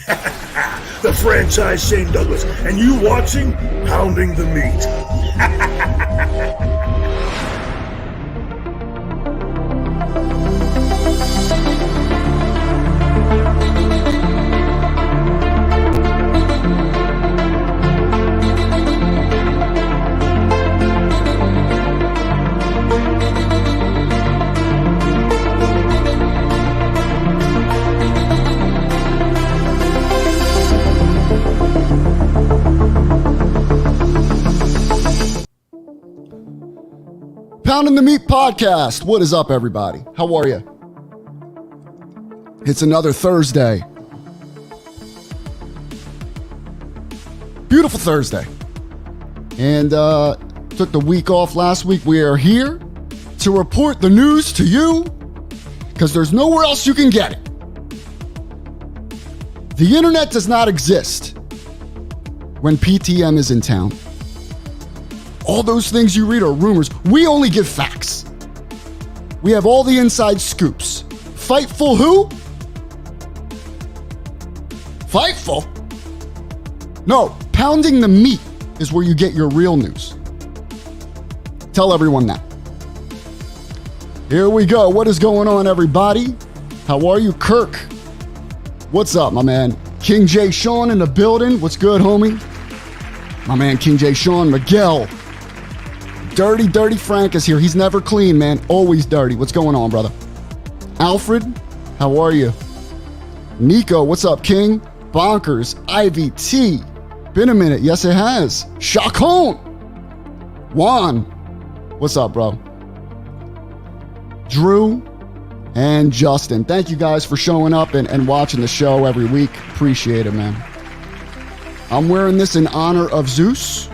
The franchise Shane Douglas, and you watching Pounding the Meat. Pounding the Meat Podcast. What is up, everybody? How are you? It's another Thursday. Beautiful Thursday. And took the week off last week. We are here to report the news to you because there's nowhere else you can get it. The internet does not exist when PTM is in town. All those things you read are rumors. We only give facts. We have all the inside scoops. Fightful who? Fightful? No, Pounding the Meat is where you get your real news. Tell everyone that. Here we go. What is going on, everybody? How are you, Kirk? What's up, my man? King J. Sean in the building. What's good, homie? My man, King J. Sean Miguel. Dirty Frank is here. He's never clean, man. Always dirty. What's going on, brother? Alfred, how are you? Nico, what's up, King? Bonkers, Ivy T. Been a minute. Yes, it has. Chacon. Juan, what's up, bro? Drew and Justin. Thank you guys for showing up and watching the show every week. Appreciate it, man. I'm wearing this in honor of Zeus,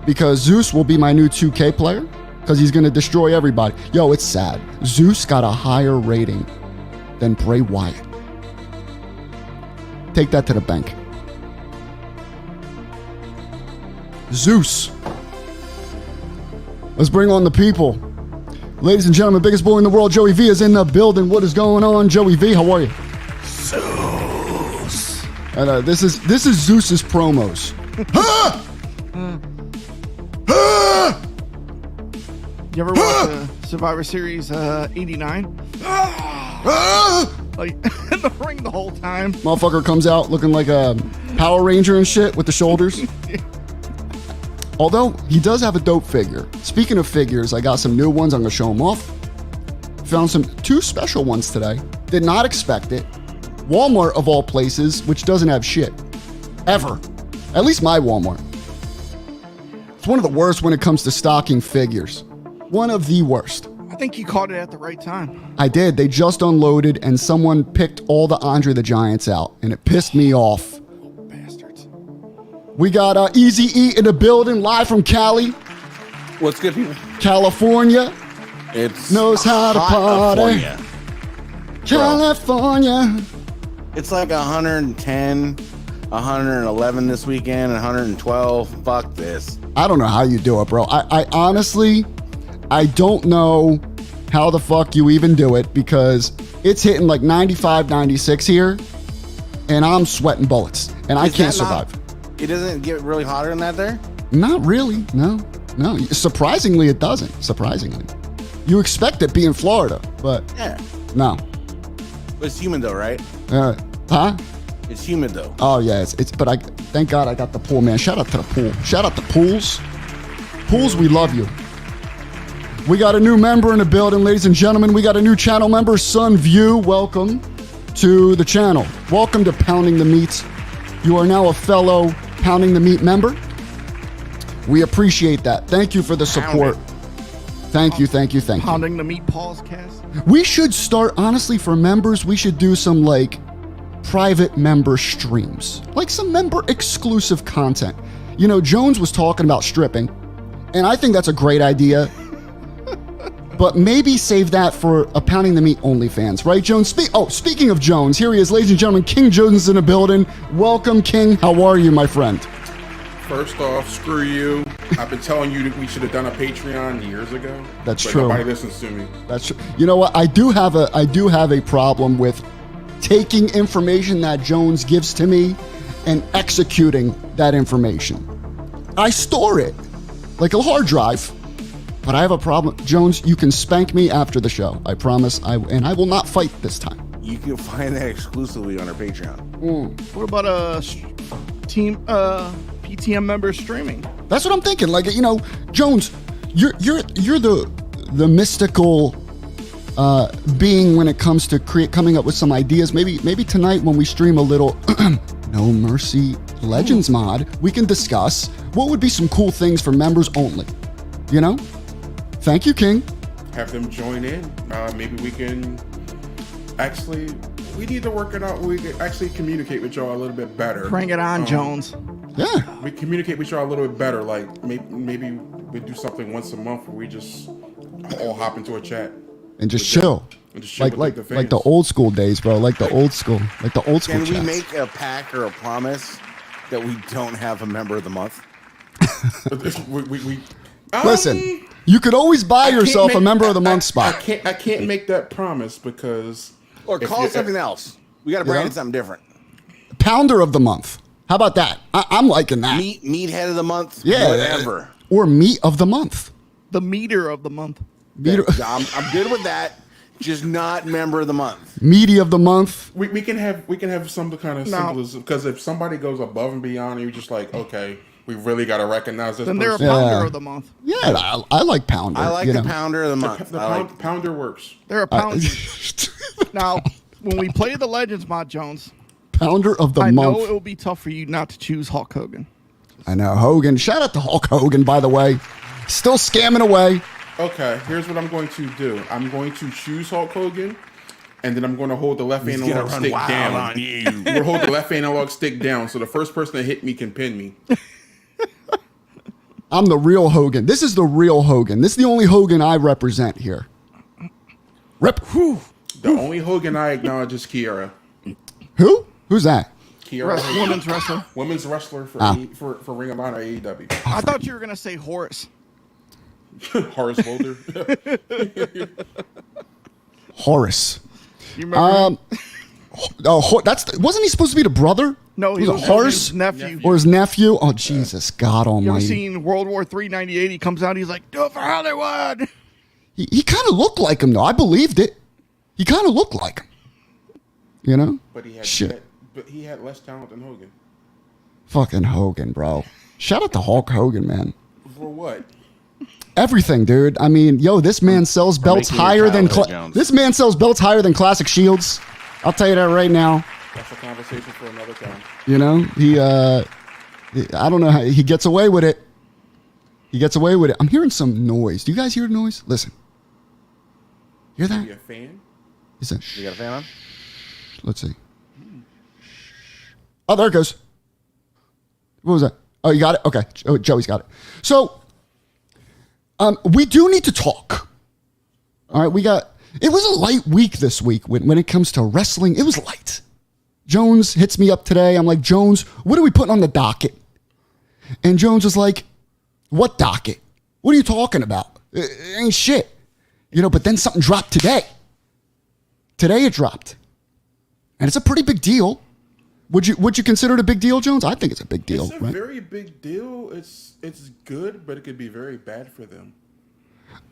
because Zeus will be my new 2K player because he's going to destroy everybody. Yo, it's sad. Zeus got a higher rating than Bray Wyatt. Take that to the bank. Zeus. Let's bring on the people. Ladies and gentlemen, biggest boy in the world, Joey V, is in the building. What is going on, Joey V? How are you? Zeus. And this is Zeus's promos. You ever watch Survivor Series 89? Like in the ring the whole time. Motherfucker comes out looking like a Power Ranger and shit with the shoulders. Although he does have a dope figure. Speaking of figures, I got some new ones. I'm gonna show them off. Found two special ones today. Did not expect it. Walmart of all places, which doesn't have shit ever. At least my Walmart. It's one of the worst when it comes to stocking figures. One of the worst. I think you caught it at the right time. I did. They just unloaded and someone picked all the Andre the Giants out and it pissed me off. Oh, bastards. We got Easy E in the building, live from Cali. What's good, people? California. It's knows how to party. California. It's like 110, 111 this weekend, 112. Fuck this. I don't know how you do it, bro. I honestly, I don't know how the fuck you even do it because it's hitting like 95, 96 here and I'm sweating bullets and I can't survive. It doesn't get really hotter than that there? Not really. No. Surprisingly, it doesn't. Surprisingly. You expect it being Florida, but yeah. No. But it's humid though, right? Huh? It's humid though. Oh yeah, but I thank God I got the pool, man. Shout out to the pool. Shout out to pools. Pools, we love you. We got a new member in the building, ladies and gentlemen. We got a new channel member, Sun View. Welcome to the channel. Welcome to Pounding the Meat. You are now a fellow Pounding the Meat member. We appreciate that. Thank you for the support. Thank you. Pounding the Meat Paws cast. We should start, honestly, for members, we should do some like private member streams, like some member exclusive content. You know, Jones was talking about stripping, and I think that's a great idea. But maybe save that for a Pounding the Meat OnlyFans, right, Jones? Speaking of Jones, here he is, ladies and gentlemen. King Jones is in the building. Welcome, King. How are you, my friend? First off, screw you. I've been telling you that we should have done a Patreon years ago. That's but true. Nobody listens to me. That's true. You know what? I do have a problem with taking information that Jones gives to me and executing that information. I store it like a hard drive, but I have a problem. Jones, you can spank me after the show. I promise. And I will not fight this time. You can find that exclusively on our Patreon. What about team PTM members streaming? That's what I'm thinking. Like, you know, Jones, you're the mystical being when it comes to coming up with some ideas. Maybe tonight when we stream a little No Mercy Legends mod, we can discuss what would be some cool things for members only. You know? Thank you, King. Have them join in. Maybe we can actually. We need to work it out. We can actually communicate with y'all a little bit better. Bring it on, Jones. Yeah. We communicate with y'all a little bit better. Like maybe we do something once a month where we just all hop into a chat And just chill. and just chill Like with the old school days, bro. Like the old school Can we chats. make a pact or a promise that we don't have a member of the month? we Listen, you could always buy yourself a member of the month spot. I can't make that promise because. Or if call you- it something else. We got to brand know? it something different. Pounder of the month. How about that? I'm liking that. Meathead of the month. Yeah. Whatever. Or meat of the month. The meter of the month. Meat, I'm good with that. Just not member of the month. meaty of the month. We can have some kind of No. symbolism because if somebody goes above and beyond, you're just like, okay, we really got to recognize this. Then they're a person. pounder Yeah. of the month. Yeah, I like pounder. I like you the know. pounder of the month. The I like pounder works. They're a pound. Now, when we play the Legends mod, Jones, Pounder of the I month. know it will be tough for you not to choose Hulk Hogan. I know. Hogan. Shout out to Hulk Hogan, by the way. Still scamming away. Okay, here's what I'm going to do. I'm going to choose Hulk Hogan, and then I'm going to hold the left He's gonna analog run stick wild down. on you. I'm going to hold the left analog stick down, so the first person that hit me can pin me. I'm the real Hogan. This is the real Hogan. This is the only Hogan I represent here. Rip. Whew. The only Hogan I acknowledge is Kiera. Who? Who's that? Kiera, Women's wrestler. women's wrestler for for Ring of Honor AEW. I thought you were going to say Horace. Horace Boulder. Horace. You remember? Wasn't he supposed to be the brother? No, he was Horace his nephew. or his nephew? Oh, Jesus, God You ever Almighty! seen World War III 98? He comes out, he's like, do it for Hollywood. He kind of looked like him, though. I believed it. He kind of looked like him. You know? But he had Shit. but he had less talent than Hogan. Fucking Hogan, bro. Shout out to Hulk Hogan, man. For what? Everything, dude. I mean, yo, this man sells belts making your higher than childhood, Jones. this man sells belts higher than classic shields. I'll tell you that right now. That's a conversation for another time. You know, I don't know how he gets away with it. He gets away with it. I'm hearing some noise. Do you guys hear the noise? Listen. Hear that? You a fan? Is that? You got a fan on? Let's see. Oh, there it goes. What was that? Oh, you got it? Okay. Oh, Joey's got it. So, we do need to talk. All right, it was a light week this week when it comes to wrestling. It was light. Jones hits me up today. I'm like, Jones, what are we putting on the docket? And Jones was like, what docket? What are you talking about? It ain't shit. You know, but then something dropped today. Today it dropped. And it's a pretty big deal. Would you consider it a big deal, Jones? I think it's a big deal. It's a right? very big deal. It's good, but it could be very bad for them.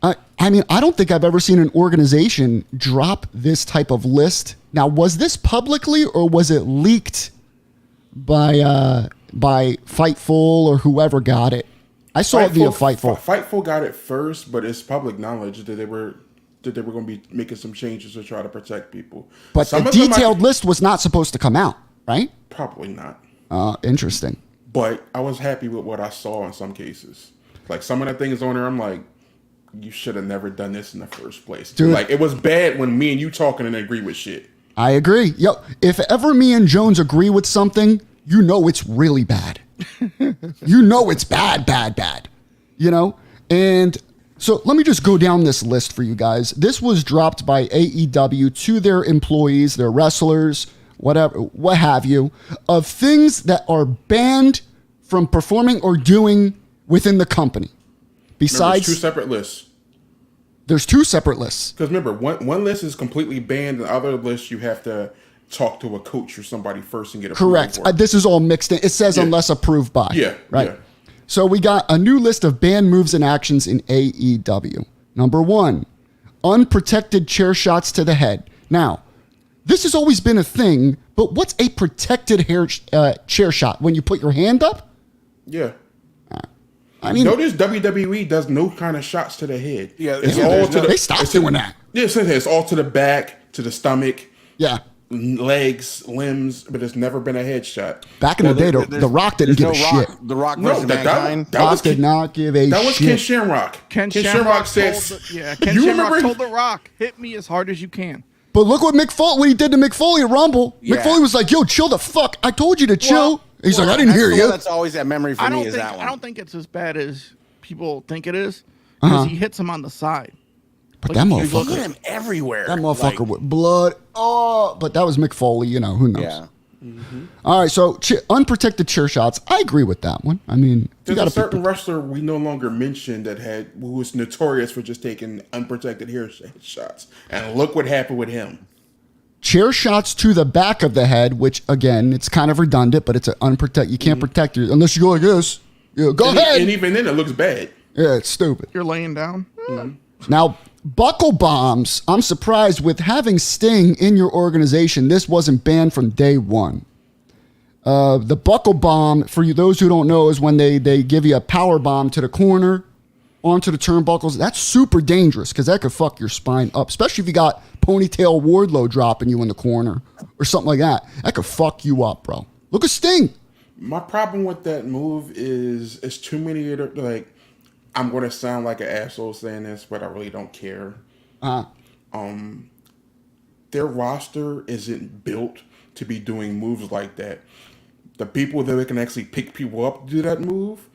I mean, I don't think I've ever seen an organization drop this type of list. Now, was this publicly or was it leaked by Fightful or whoever got it? I saw it via Fightful. Fightful got it first, but it's public knowledge that they were going to be making some changes to try to protect people. But Some the of them detailed list was not supposed to come out, right? probably not. Interesting. But I was happy with what I saw in some cases. Like some of the things on there, I'm like, you should have never done this in the first place. Dude. Like it was bad when me and you talking and agree with shit. I agree. Yo, if ever me and Jones agree with something, you know it's really bad. You know it's bad. You know? And so let me just go down this list for you guys. This was dropped by AEW to their employees, their wrestlers, whatever, what have you, of things that are banned from performing or doing within the company. Remember, Besides, it's two separate lists. there's two separate lists. Because remember, one list is completely banned, and the other list you have to talk to a coach or somebody first and get approval. Correct. For it. This is all mixed in. It says unless approved by. Yeah. Right. Yeah. So we got a new list of banned moves and actions in AEW. Number 1, unprotected chair shots to the head. Now, this has always been a thing, but what's a protected chair shot? When you put your hand up? Yeah. I mean, Notice WWE does no kind of shots to the head. Yeah, it's yeah, all to the. they stopped doing that. Yeah, it's all to the back, to the stomach, Yeah. legs, limbs, but it's never been a headshot. Back in the day, The Rock didn't give a shit. The Rock No, versus Mankind. Rock did not give a That was Ken shit. Shamrock. Ken Shamrock said, Ken "You Shamrock remember?" told The Rock, hit me as hard as you can. But look what he did to McFoley at Rumble. Yeah. McFoley was like, yo, chill the fuck. I told you to chill. He's like, I didn't That's hear the you. one that's always that memory for I me don't is think that one. I don't think it's as bad as people think it is because he hits him on the side. But Like, that if you Look motherfucker. at him everywhere. That motherfucker Like, with blood. Oh, but that was McFoley, who knows? yeah. All right, so unprotected chair shots. I agree with that one. I mean, you There's got a to certain wrestler we no longer mention who was notorious for just taking unprotected hair shots, and look what happened with him. chair shots to the back of the head, which again, it's kind of redundant, but it's an unprotected. You can't protect your unless you go like this. Yeah, go ahead. And even then, it looks bad. Yeah, it's stupid. You're laying down. Now, buckle bombs, I'm surprised with having Sting in your organization, this wasn't banned from day one. The buckle bomb, for those who don't know, is when they give you a power bomb to the corner, onto the turnbuckles. That's super dangerous because that could fuck your spine up, especially if you got ponytail Wardlow dropping you in the corner or something like that. That could fuck you up, bro. Look at Sting. My problem with that move is it's too many. Like, I'm going to sound like an asshole saying this, but I really don't care. Their roster isn't built to be doing moves like that. The people that can actually pick people up to do that move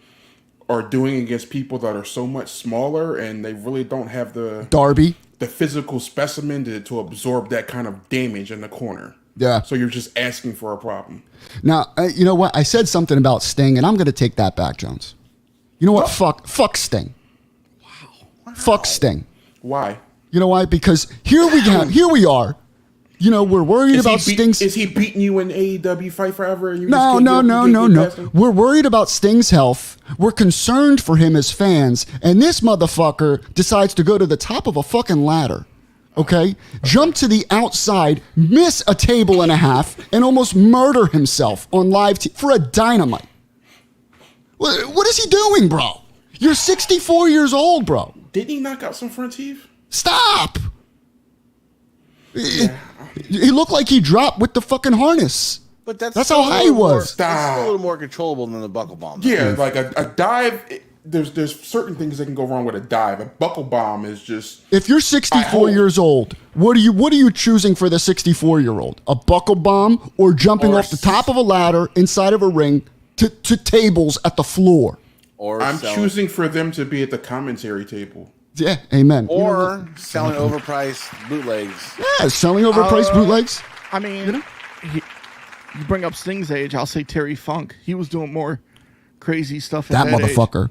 are doing against people that are so much smaller, and they really don't have the Darby. physical specimen to absorb that kind of damage in the corner. Yeah. So you're just asking for a problem. Now, you know what? I said something about Sting, and I'm going to take that back, Jones. You know what? Fuck Sting. Wow. Fuck Sting. Why? You know why? Because here we are. We're worried about Sting's. Is he beating you in AEW Fight Forever? And you No. We're worried about Sting's health. We're concerned for him as fans. And this motherfucker decides to go to the top of a fucking ladder. Okay? Jump to the outside, miss a table and a half, and almost murder himself on live for a Dynamite. What is he doing, bro? You're 64 years old, bro. Didn't he knock out some front teeth? Stop! He looked like he dropped with the fucking harness. But that's how still a high he little more- was. That's still a little more controllable than the buckle bomb. Yeah, like a dive. There's certain things that can go wrong with a dive. A buckle bomb is just. If you're I 64 hope- years old, what are you choosing for the 64-year-old? A buckle bomb or jumping Or off the top of a ladder inside of a ring to tables at the floor? Or I'm selling, choosing for them to be at the commentary table. Yeah, amen. or selling overpriced bootlegs. Yeah, selling overpriced bootlegs. I mean, you bring up Sting's age. I'll say Terry Funk. He was doing more crazy stuff. That At that motherfucker.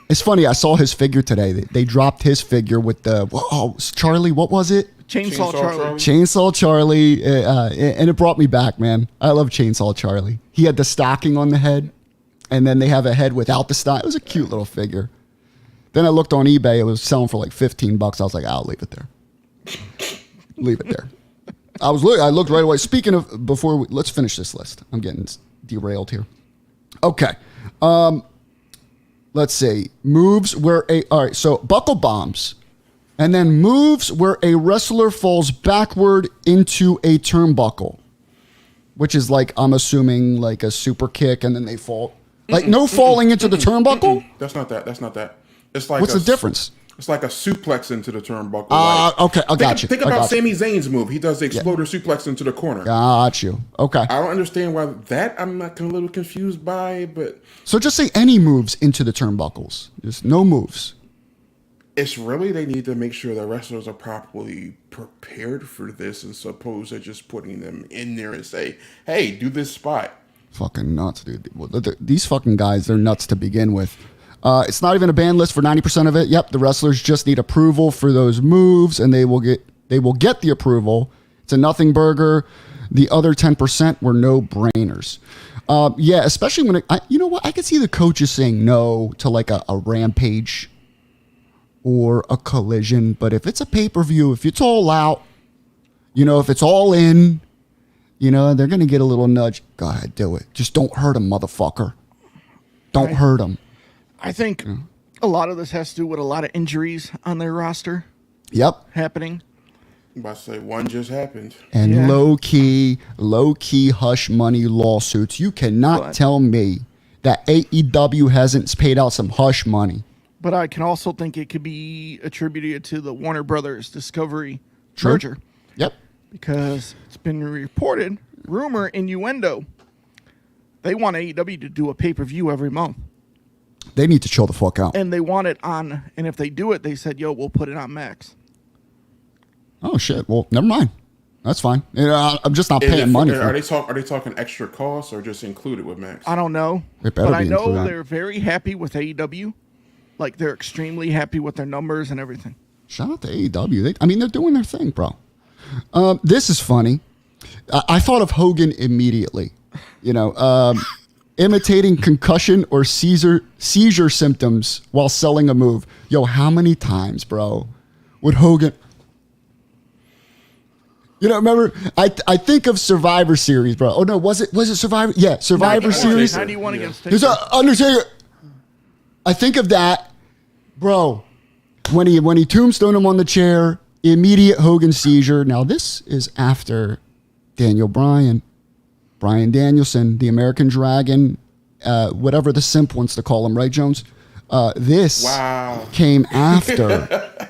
It's funny. I saw his figure today. They dropped his figure with the Charlie. What was it? Chainsaw Charlie. Chainsaw Charlie, and it brought me back, man. I love Chainsaw Charlie. He had the stocking on the head, and then they have a head without the stock. It was a cute little figure. Then I looked on eBay. It was selling for like $15. I was like, I'll leave it there. Leave it there. I looked right away. Speaking of, let's finish this list. I'm getting derailed here. Okay. Let's see. Moves where all right, so buckle bombs. And then moves where a wrestler falls backward into a turnbuckle, which is like, I'm assuming, like a super kick, and then they fall. Like no falling into the turnbuckle? That's not that. It's like What's the difference? It's like a suplex into the turnbuckle. Okay, I got you. Think about Sami Zayn's move. He does the exploder suplex into the corner. Got you. Okay. I don't understand why that I'm not a little confused by, but So just say any moves into the turnbuckles. Just no moves. it's really they need to make sure the wrestlers are properly prepared for this, as opposed to just putting them in there and say, "Hey, do this spot." Fucking nuts, dude. These fucking guys, they're nuts to begin with. It's not even a ban list for 90% of it. Yep, the wrestlers just need approval for those moves, and they will get the approval. It's a nothing burger. The other 10% were no-brainers. Yeah, especially when you know what? I could see the coaches saying no to like a Rampage or a Collision, but if it's a pay-per-view, if it's all out, you know, if it's all in, you know, they're going to get a little nudge. Go ahead, do it. Just don't hurt him, motherfucker. Don't hurt him. I think a lot of this has to do with a lot of injuries on their roster. Yep. Happening. I'm about to say one just happened. And low key hush money lawsuits. You cannot tell me that AEW hasn't paid out some hush money. But I can also think it could be attributed to the Warner Brothers Discovery True. merger. Yep. Because it's been reported, rumor, innuendo, they want AEW to do a pay-per-view every month. They need to chill the fuck out. And they want it on, and if they do it, they said, yo, we'll put it on Max. Oh, shit. Well, never mind. That's fine. You know, I'm just not paying money for Are it. they talking extra costs or just included with Max? I don't know. It better but I be know included. they're very happy with AEW. Like, they're extremely happy with their numbers and everything. Shout out to AEW. They're doing their thing, bro. This is funny. I thought of Hogan immediately. You know, imitating concussion or seizure symptoms while selling a move. Yo, how many times, bro, would Hogan... You know, remember, I think of Survivor Series, bro. Oh, no, was it Survivor? Yeah, Survivor Series. 91 against There's Taker. a Undertaker. I think of that, bro, when he tombstoned him on the chair, immediate Hogan seizure. Now, this is after Daniel Bryan Danielson, the American Dragon, whatever the simp wants to call him, right, Jones? This came after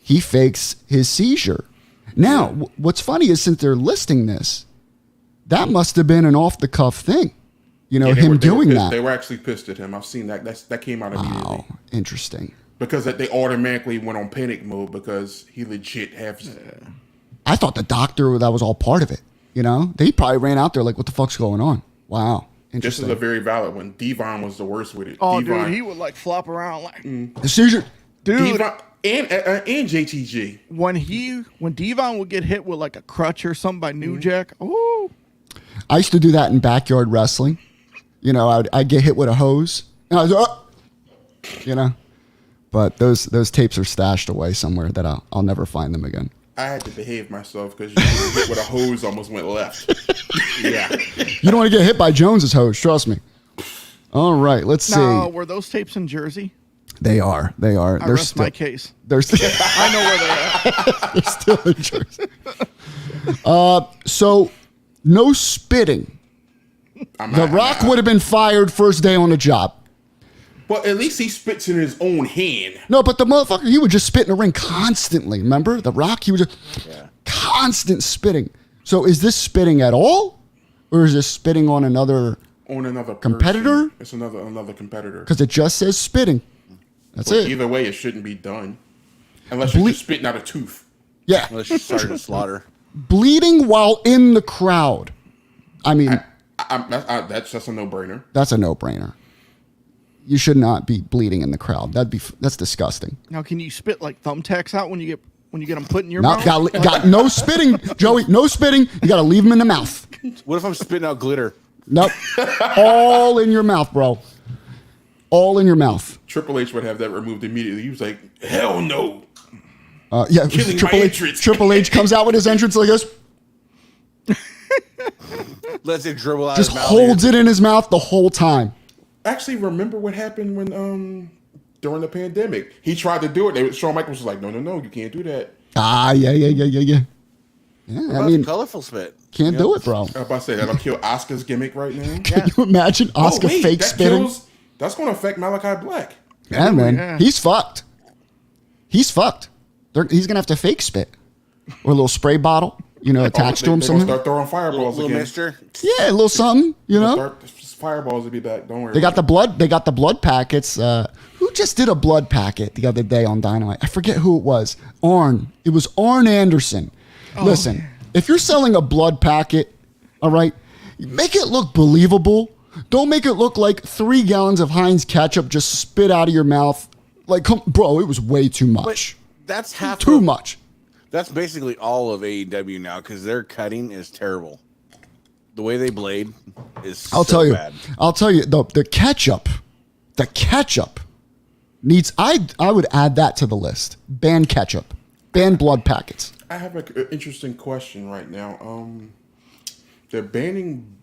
he fakes his seizure. Now, what's funny is since they're listing this, that must have been an off-the-cuff thing. You know, him doing that. They were actually pissed at him. I've seen that. That came out immediately. Oh, interesting. Because they automatically went on panic mode because he legit has... I thought the doctor, that was all part of it. You know? They probably ran out there like, what the fuck's going on? Wow. This Interesting. is a very valid one. Devon was the worst with it. Oh, Devon, dude, he would, like, flop around. Like, The seizure. dude, Devon and JTG. when Devon would get hit with, like, a crutch or something by New Jack, ooh. I used to do that in backyard wrestling. You know, I'd get hit with a hose. And I was, you know. But those tapes are stashed away somewhere that I'll never find them again. I had to behave myself because you hit with a hose almost went left. Yeah. You don't want to get hit by Jones's hose, trust me. All right, let's Now, see. were those tapes in Jersey? They are. I rest my case. They're still, I know where they're at. they're still in Jersey. So, no spitting. The Rock would have been fired first day on the job. But at least he spits in his own hand. No, but the motherfucker, he would just spit in the ring constantly. Remember? The Rock, he would just constant spitting. So is this spitting at all? Or is this spitting on another competitor? It's another competitor. Because it just says spitting. That's But it. either way, it shouldn't be done. Unless you're just spitting out a tooth. Yeah. Unless you started a slaughter. Bleeding while in the crowd. I mean, That's just a no-brainer. that's a no-brainer. You should not be bleeding in the crowd. That's disgusting. Now, can you spit, like, thumbtacks out when you get them put in your No, mouth? got no spitting, Joey. No spitting. You got to leave them in the mouth. What if I'm spitting out glitter? Nope. All in your mouth, bro. All in your mouth. Triple H would have that removed immediately. He was like, hell no. Yeah, Killing Triple my H. entrance. Triple H comes out with his entrance like this. Lets it dribble out Just his mouth. holds it in his mouth the whole time. Actually, remember what happened when during the pandemic? He tried to do it. Shawn Michaels was like, no, you can't do that. Ah, yeah. Yeah, I mean, Colorful spit. can't do it, bro. I was about to say, that'll kill Oscar's gimmick right now. Can you imagine Oscar fake spitting? That's going to affect Malachi Black. Yeah, man. Yeah. He's fucked. He's fucked. He's going to have to fake spit. Or a little spray bottle, attached to him They're going to somehow. start throwing fireballs Little again. mister. Yeah, a little something, Fireballs will be back. Don't worry. They got the blood packets. Who just did a blood packet the other day on Dynamite? I forget who it was. Arn. It was Arn Anderson. Listen, if you're selling a blood packet, all right, make it look believable. Don't make it look like 3 gallons of Heinz ketchup just spit out of your mouth. Like, bro, it was way too much. That's half Too much. That's basically all of AEW now because their cutting is terrible. The way they blade is I'll tell you. bad. I'll tell you the ketchup needs. I would add that to the list. Ban ketchup. Ban blood packets. I have an interesting question right now. They're banning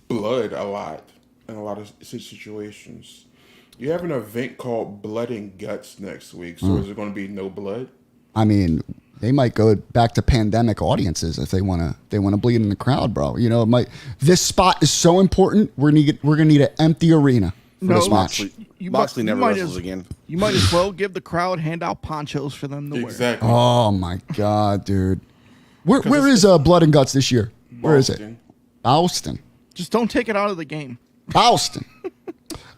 blood a lot in a lot of situations. You have an event called Blood and Guts next week, so is there going to be no blood? I mean, they might go back to pandemic audiences if they want to bleed in the crowd, bro. You know, it might. This spot is so important. We're gonna need an empty arena for this match. Moxley never wrestles again. You might as well give the crowd hand out ponchos for them to wear. Exactly. Oh my god, dude. Where is Blood and Guts this year? Where is it? Boston. Just don't take it out of the game. Boston. It'd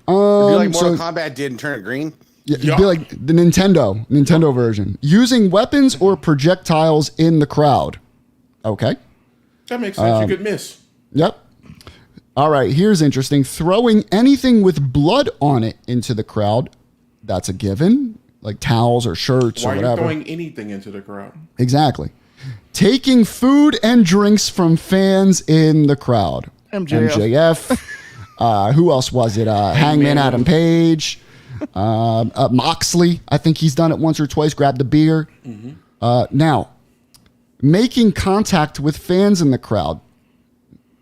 be like Mortal Kombat did and turn it green. Yeah, it'd be like the Nintendo version. Using weapons or projectiles in the crowd. Okay. That makes sense. You could miss. Yep. All right, here's interesting. Throwing anything with blood on it into the crowd. That's a given. Like towels or shirts Why or whatever. are you throwing anything into the crowd? Exactly. Taking food and drinks from fans in the crowd. MJF. Who else was it? Hangman Adam Page. Moxley. I think he's done it once or twice. Grabbed the beer. Now, making contact with fans in the crowd.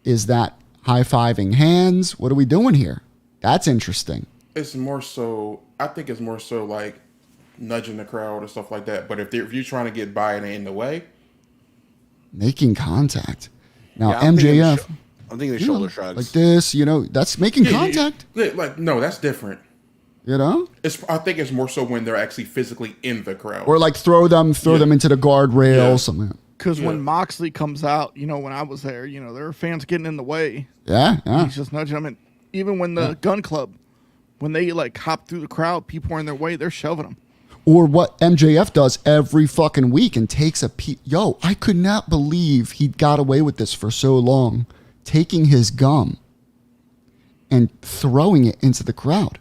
Is that high-fiving hands? What are we doing here? That's interesting. It's more so. I think it's more so like nudging the crowd or stuff like that. But if you're trying to get by and they in the way, making contact. Now, Yeah, MJF. I'm thinking the shoulder shrugs. Like this, that's making contact. Like no, that's different. I think it's more so when they're actually physically in the crowd. Or like throw them into the guardrail, something. Because when Moxley comes out, when I was there, there are fans getting in the way. Yeah. He's just nudging them. And even when the Gun Club, when they like hop through the crowd, people are in their way, they're shoving them. Or what MJF does every fucking week and takes a Yo, I could not believe he got away with this for so long. Taking his gum and throwing it into the crowd.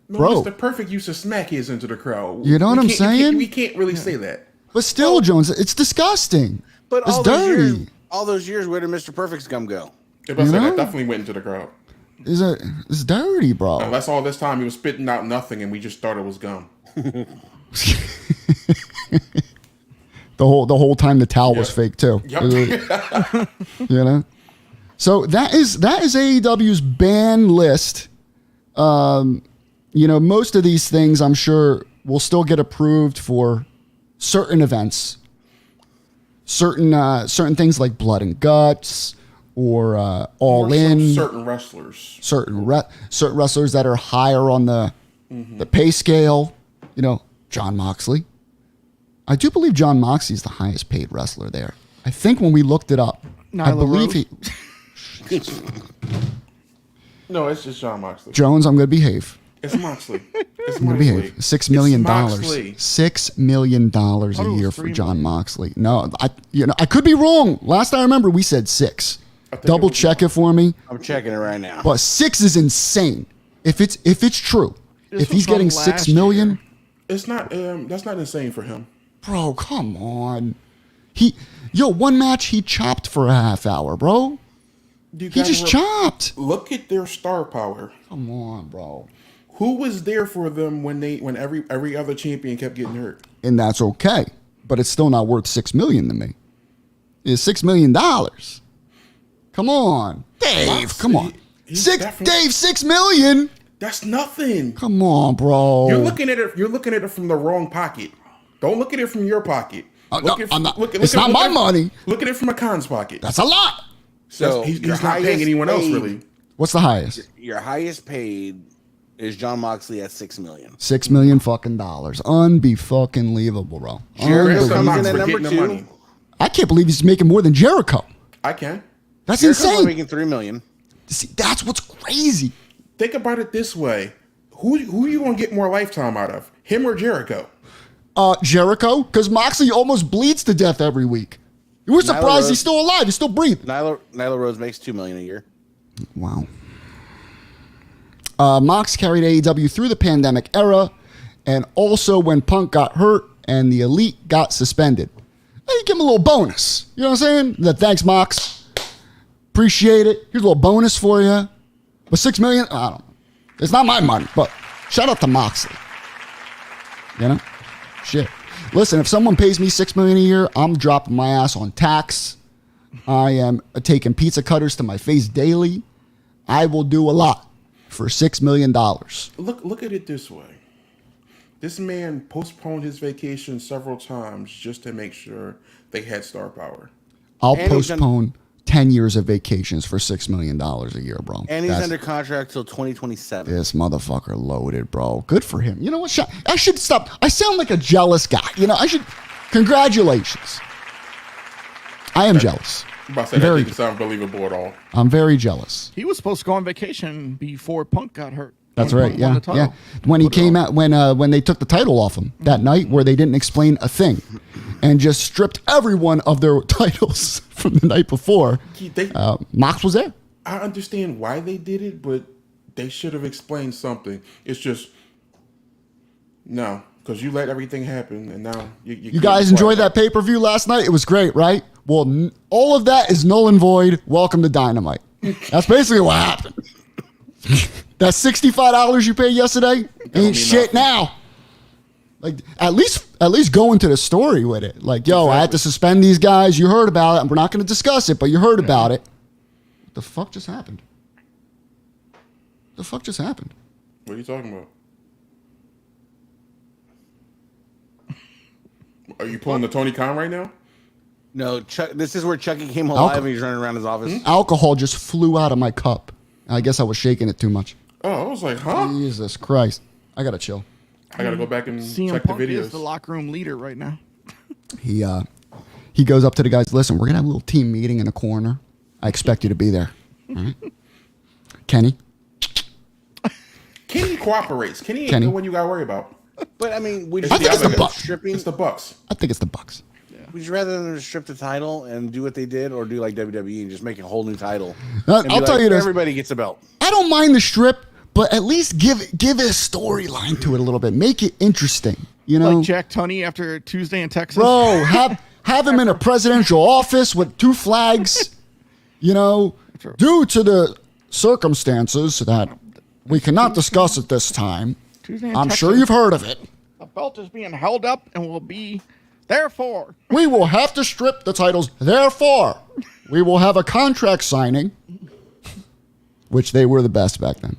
No, Bro. it's the perfect use of smack is into the crowd. You know what I'm saying? We can't really say that. But still, Jones, it's disgusting. But it's dirty. All those years, where did Mr. Perfect's gum go? That definitely went into the crowd. It's dirty, bro. Unless all this time he was spitting out nothing and we just thought it was gum. The whole time the towel was fake too. Yep. So that is AEW's ban list. Most of these things I'm sure will still get approved for certain events. Certain things like Blood and Guts or All In. Certain wrestlers. Certain wrestlers that are higher on the pay scale. John Moxley. I do believe John Moxley is the highest paid wrestler there. I think when we looked it up, I believe he. No, it's just John Moxley. Jones, I'm going to behave. It's Moxley. I'm going to behave. $6 million. $6 million a year for John Moxley. No, I could be wrong. Last I remember, we said 6. Double check it for me. I'm checking it right now. But 6 is insane. If it's true, if he's getting $6 million, it's not. That's not insane for him. Bro, come on. One match he chopped for a half hour, bro. He just chopped. Look at their star power. Come on, bro. Who was there for them when every other champion kept getting hurt? And that's okay, but it's still not worth $6 million to me. It's $6 million. Come on, Dave. Come on, Dave. $6 million. That's nothing. Come on, bro. You're looking at it from the wrong pocket. Don't look at it from your pocket. It's not my money. Look at it from a con's pocket. That's a lot. So he's not paying anyone else, really. What's the highest? Your highest paid is John Moxley at $6 million. $6 million fucking dollars. Unbe-fucking-leavable, bro. I can't believe he's making more than Jericho. I can. That's Jericho's insane. Making $3 million. See, that's what's crazy. Think about it this way: who are you gonna get more lifetime out of, him or Jericho? Jericho, because Moxley almost bleeds to death every week. We're surprised he's still alive. He's still breathing. Nyla Rose makes $2 million a year. Wow. Mox carried AEW through the pandemic era, and also when Punk got hurt and the Elite got suspended. Hey, you give him a little bonus. You know what I'm saying? Thanks, Mox. Appreciate it. Here's a little bonus for you. But $6 million, I don't know. It's not my money, but shout out to Moxley. You know? Shit. Listen, if someone pays me $6 million a year, I'm dropping my ass on tax. I am taking pizza cutters to my face daily. I will do a lot for $6 million. Look at it this way. This man postponed his vacation several times just to make sure they had star power. I'll postpone 10 years of vacations for $6 million a year, bro. And he's under contract till 2027. This motherfucker loaded, bro. Good for him. You know what? I should stop. I sound like a jealous guy. You know, I should. Congratulations. I am jealous. I'm about to say that didn't sound believable at all. I'm very jealous. He was supposed to go on vacation before Punk got hurt. That's right. Yeah. Yeah. When he came out, when they took the title off him that night, where they didn't explain a thing, and just stripped everyone of their titles from the night before. Mox was there. I understand why they did it, but they should have explained something. It's just no, because you let everything happen, and now you guys enjoyed that pay-per-view last night. It was great, right? Well, all of that is null and void. Welcome to Dynamite. That's basically what happened. That $65 you paid yesterday ain't shit now. Like at least go into the story with it. Like, yo, exactly. I had to suspend these guys. You heard about it. And we're not going to discuss it, but you heard about it. What the fuck just happened? What are you talking about? Are you pulling the Tony Khan right now? No, Chuck. This is where Chucky came alive and he's running around his office. Alcohol just flew out of my cup. I guess I was shaking it too much. Oh, I was like, huh? Jesus Christ. I got to chill. I got to go back and CM check Punk the videos. is the locker room leader right now. He goes up to the guys, listen, we're going to have a little team meeting in a corner. I expect you to be there. All right? Kenny cooperates. Kenny ain't the one you got to worry about. But, I mean, I think it's the Bucks. It's the Bucks. I think it's the Bucks. Would you rather them strip the title and do what they did, or do like WWE and just make a whole new title? I'll tell you this. Everybody gets a belt. I don't mind the strip, but at least give a storyline to it a little bit. Make it interesting. You know, like Jack Tunney after Tuesday in Texas. Bro, have him in a presidential office with 2 flags. You know, due to the circumstances that we cannot discuss at this time. I'm sure you've heard of it. The belt is being held up and will be. Therefore, we will have to strip the titles. Therefore, we will have a contract signing, which they were the best back then.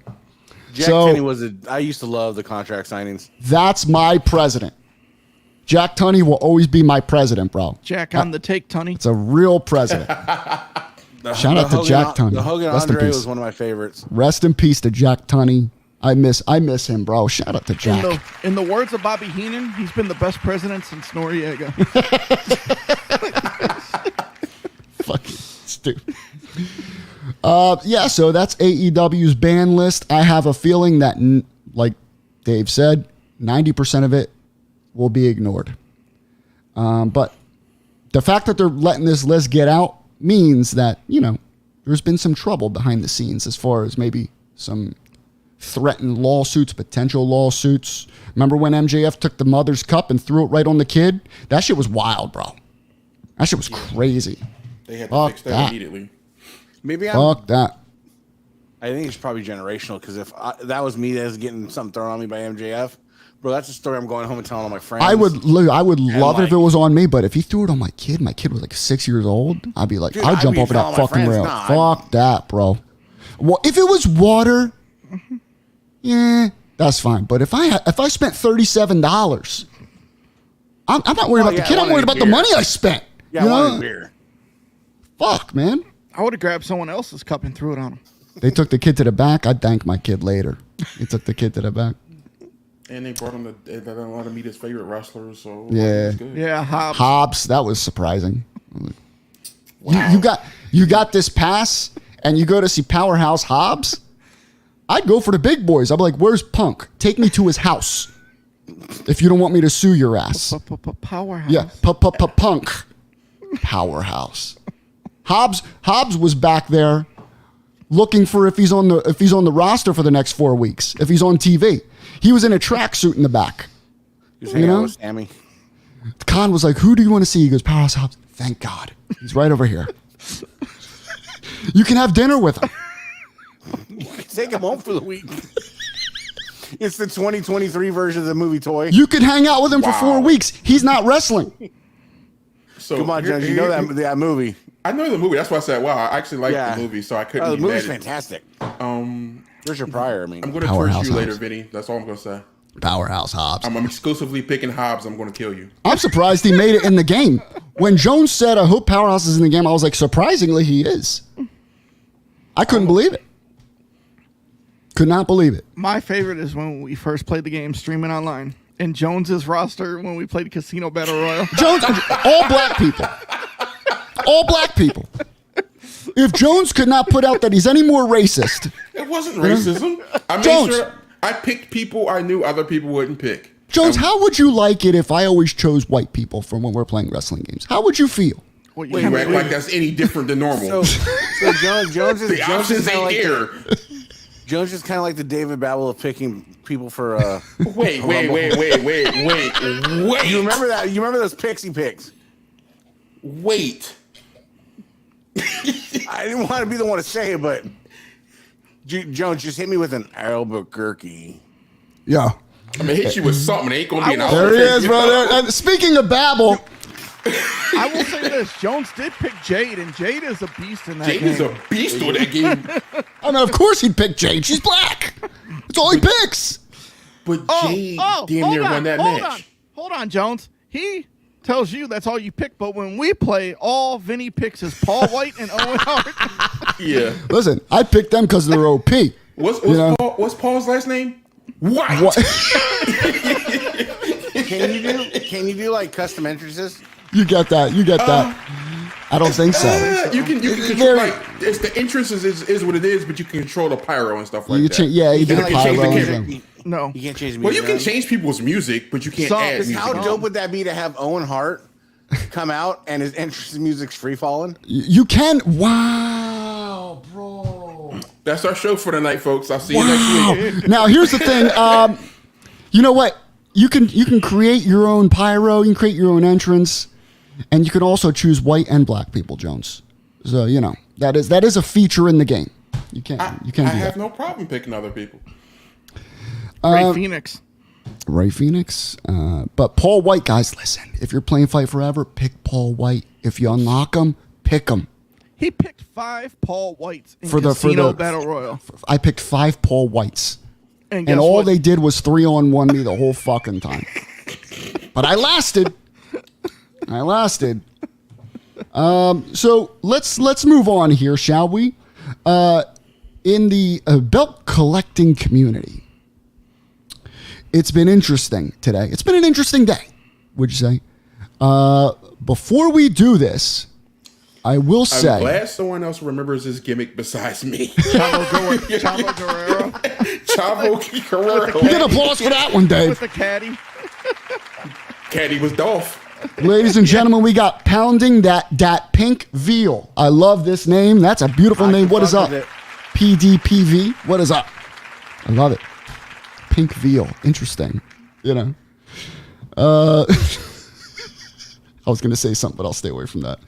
Jack Tunney I used to love the contract signings. That's my president. Jack Tunney will always be my president, bro. Jack on the take, Tunney. It's a real president. Shout out to Jack Tunney. The Hogan Andre was one of my favorites. Rest in peace to Jack Tunney. I miss him, bro. Shout out to Jack. In the words of Bobby Heenan, he's been the best president since Noriega. Fucking stupid. So that's AEW's ban list. I have a feeling that, like Dave said, 90% of it will be ignored. But the fact that they're letting this list get out means that, you know, there's been some trouble behind the scenes as far as maybe some threatened lawsuits, potential lawsuits. Remember when MJF took the mother's cup and threw it right on the kid? That shit was wild, bro. That shit was crazy. They had to fix that immediately. Fuck that. I think it's probably generational, because if that was me that was getting something thrown on me by MJF, bro, that's a story I'm going home and telling all my friends. I would love it if it was on me, but if he threw it on my kid was like 6 years old, I'd be like, dude, I'd jump over that fucking rail. Fuck that, bro. Well, if it was water, yeah, that's fine. But if I spent $37, I'm not worried about the kid. I'm worried about the money I spent. Yeah, I wanted beer. Fuck, man. I would have grabbed someone else's cup and threw it on him. They took the kid to the back. I'd thank my kid later. They took the kid to the back. And they brought him they allowed him to meet his favorite wrestlers. So yeah, good. Yeah, Hobbs. That was surprising. Wow. You got this pass, and you go to see Powerhouse Hobbs. I'd go for the big boys. I'd be like, "Where's Punk? Take me to his house. If you don't want me to sue your ass." Powerhouse. Yeah, Punk. Powerhouse. Hobbs was back there looking for if he's on the roster for the next 4 weeks. If he's on TV, he was in a tracksuit in the back. He was hanging out with Sammy. Khan was like, who do you want to see? He goes, Powerhouse Hobbs. Thank God. He's right over here. You can have dinner with him. Take him home for the week. It's the 2023 version of the movie Toy. You can hang out with him for 4 weeks. He's not wrestling. So Come on, Jones. You know that movie. I know the movie. That's why I said, wow, I actually like the movie, so I couldn't the be movie's mad at- fantastic. There's your prior. I mean, I'm going to Powerhouse torch you later, Hobbs. Vinny. That's all I'm going to say. Powerhouse Hobbs. I'm exclusively picking Hobbs. I'm going to kill you. I'm surprised he made it in the game. When Jones said, I hope Powerhouse is in the game, I was like, surprisingly, he is. I couldn't believe it. Could not believe it. My favorite is when we first played the game streaming online. And Jones's roster when we played Casino Battle Royale. Jones, all black people. All black people. If Jones could not put out that he's any more racist. It wasn't racism. I made Jones. sure I picked people I knew other people wouldn't pick. Jones, how would you like it if I always chose white people from when we're playing wrestling games? How would you feel? Well, You act like that's any different than normal. So Jones is the options ain't like here. Jones is kind of like the David Babel of picking people for. Wait. You remember that? You remember those pixie picks? Wait. I didn't want to be the one to say it, but Jones just hit me with an Albuquerque. Yeah. I'm going to hit you with something. It ain't going to be an There he is, brother. And speaking of Babel, I will say this. Jones did pick Jade, and Jade is a beast in that Jade game. is a beast with that game. I mean, of course he'd pick Jade. She's black. That's all he picks. But Jade damn near won that match. Hold on, Jones. He tells you that's all you pick, but when we play, all Vinny picks is Paul White and Owen Hart. Yeah. Listen, I picked them because they're OP. What's Paul's last name? White. What? Can you do like custom entrances? You get that. I don't think so. You can control, like, it's the entrance is what it is, but you can control the pyro and stuff like that. You get a Like, pyro. change the and camera. No. You can't change the music. Well, you can around. change people's music, but you can't So, add because music. How on. dope would that be to have Owen Hart come out and his entrance music's free falling? You can. Wow, bro. That's our show for the night, folks. I'll see you next week. Now here's the thing. You know what? You can create your own pyro. You can create your own entrance, and you can also choose white and black people, Jones. So that is a feature in the game. You can't. I do have that. no problem picking other people. Ray Phoenix. Ray Phoenix, but Paul White, guys, listen. If you're playing Fight Forever, pick Paul White. If you unlock him, pick him. He picked 5 Paul Whites in For the Casino Battle Royale. I picked 5 Paul Whites. And And guess all what? they did was 3-on-1 me the whole fucking time. But I lasted. So let's move on here, shall we? In the belt collecting community, it's been interesting today. It's been an interesting day, would you say? Before we do this, I will I'm say, glad someone else remembers his gimmick besides me. Chavo Guerrero Chavo Guerrero. you get applause for that one, Dave. with the caddy. Caddy was Dolph. Ladies and gentlemen, we got Pounding That Pink Veal. I love this name. That's a beautiful I name. can What is fuck up? with it. PDPV. What is up? I love it. Pink Veal. Interesting. I was going to say something, but I'll stay away from that.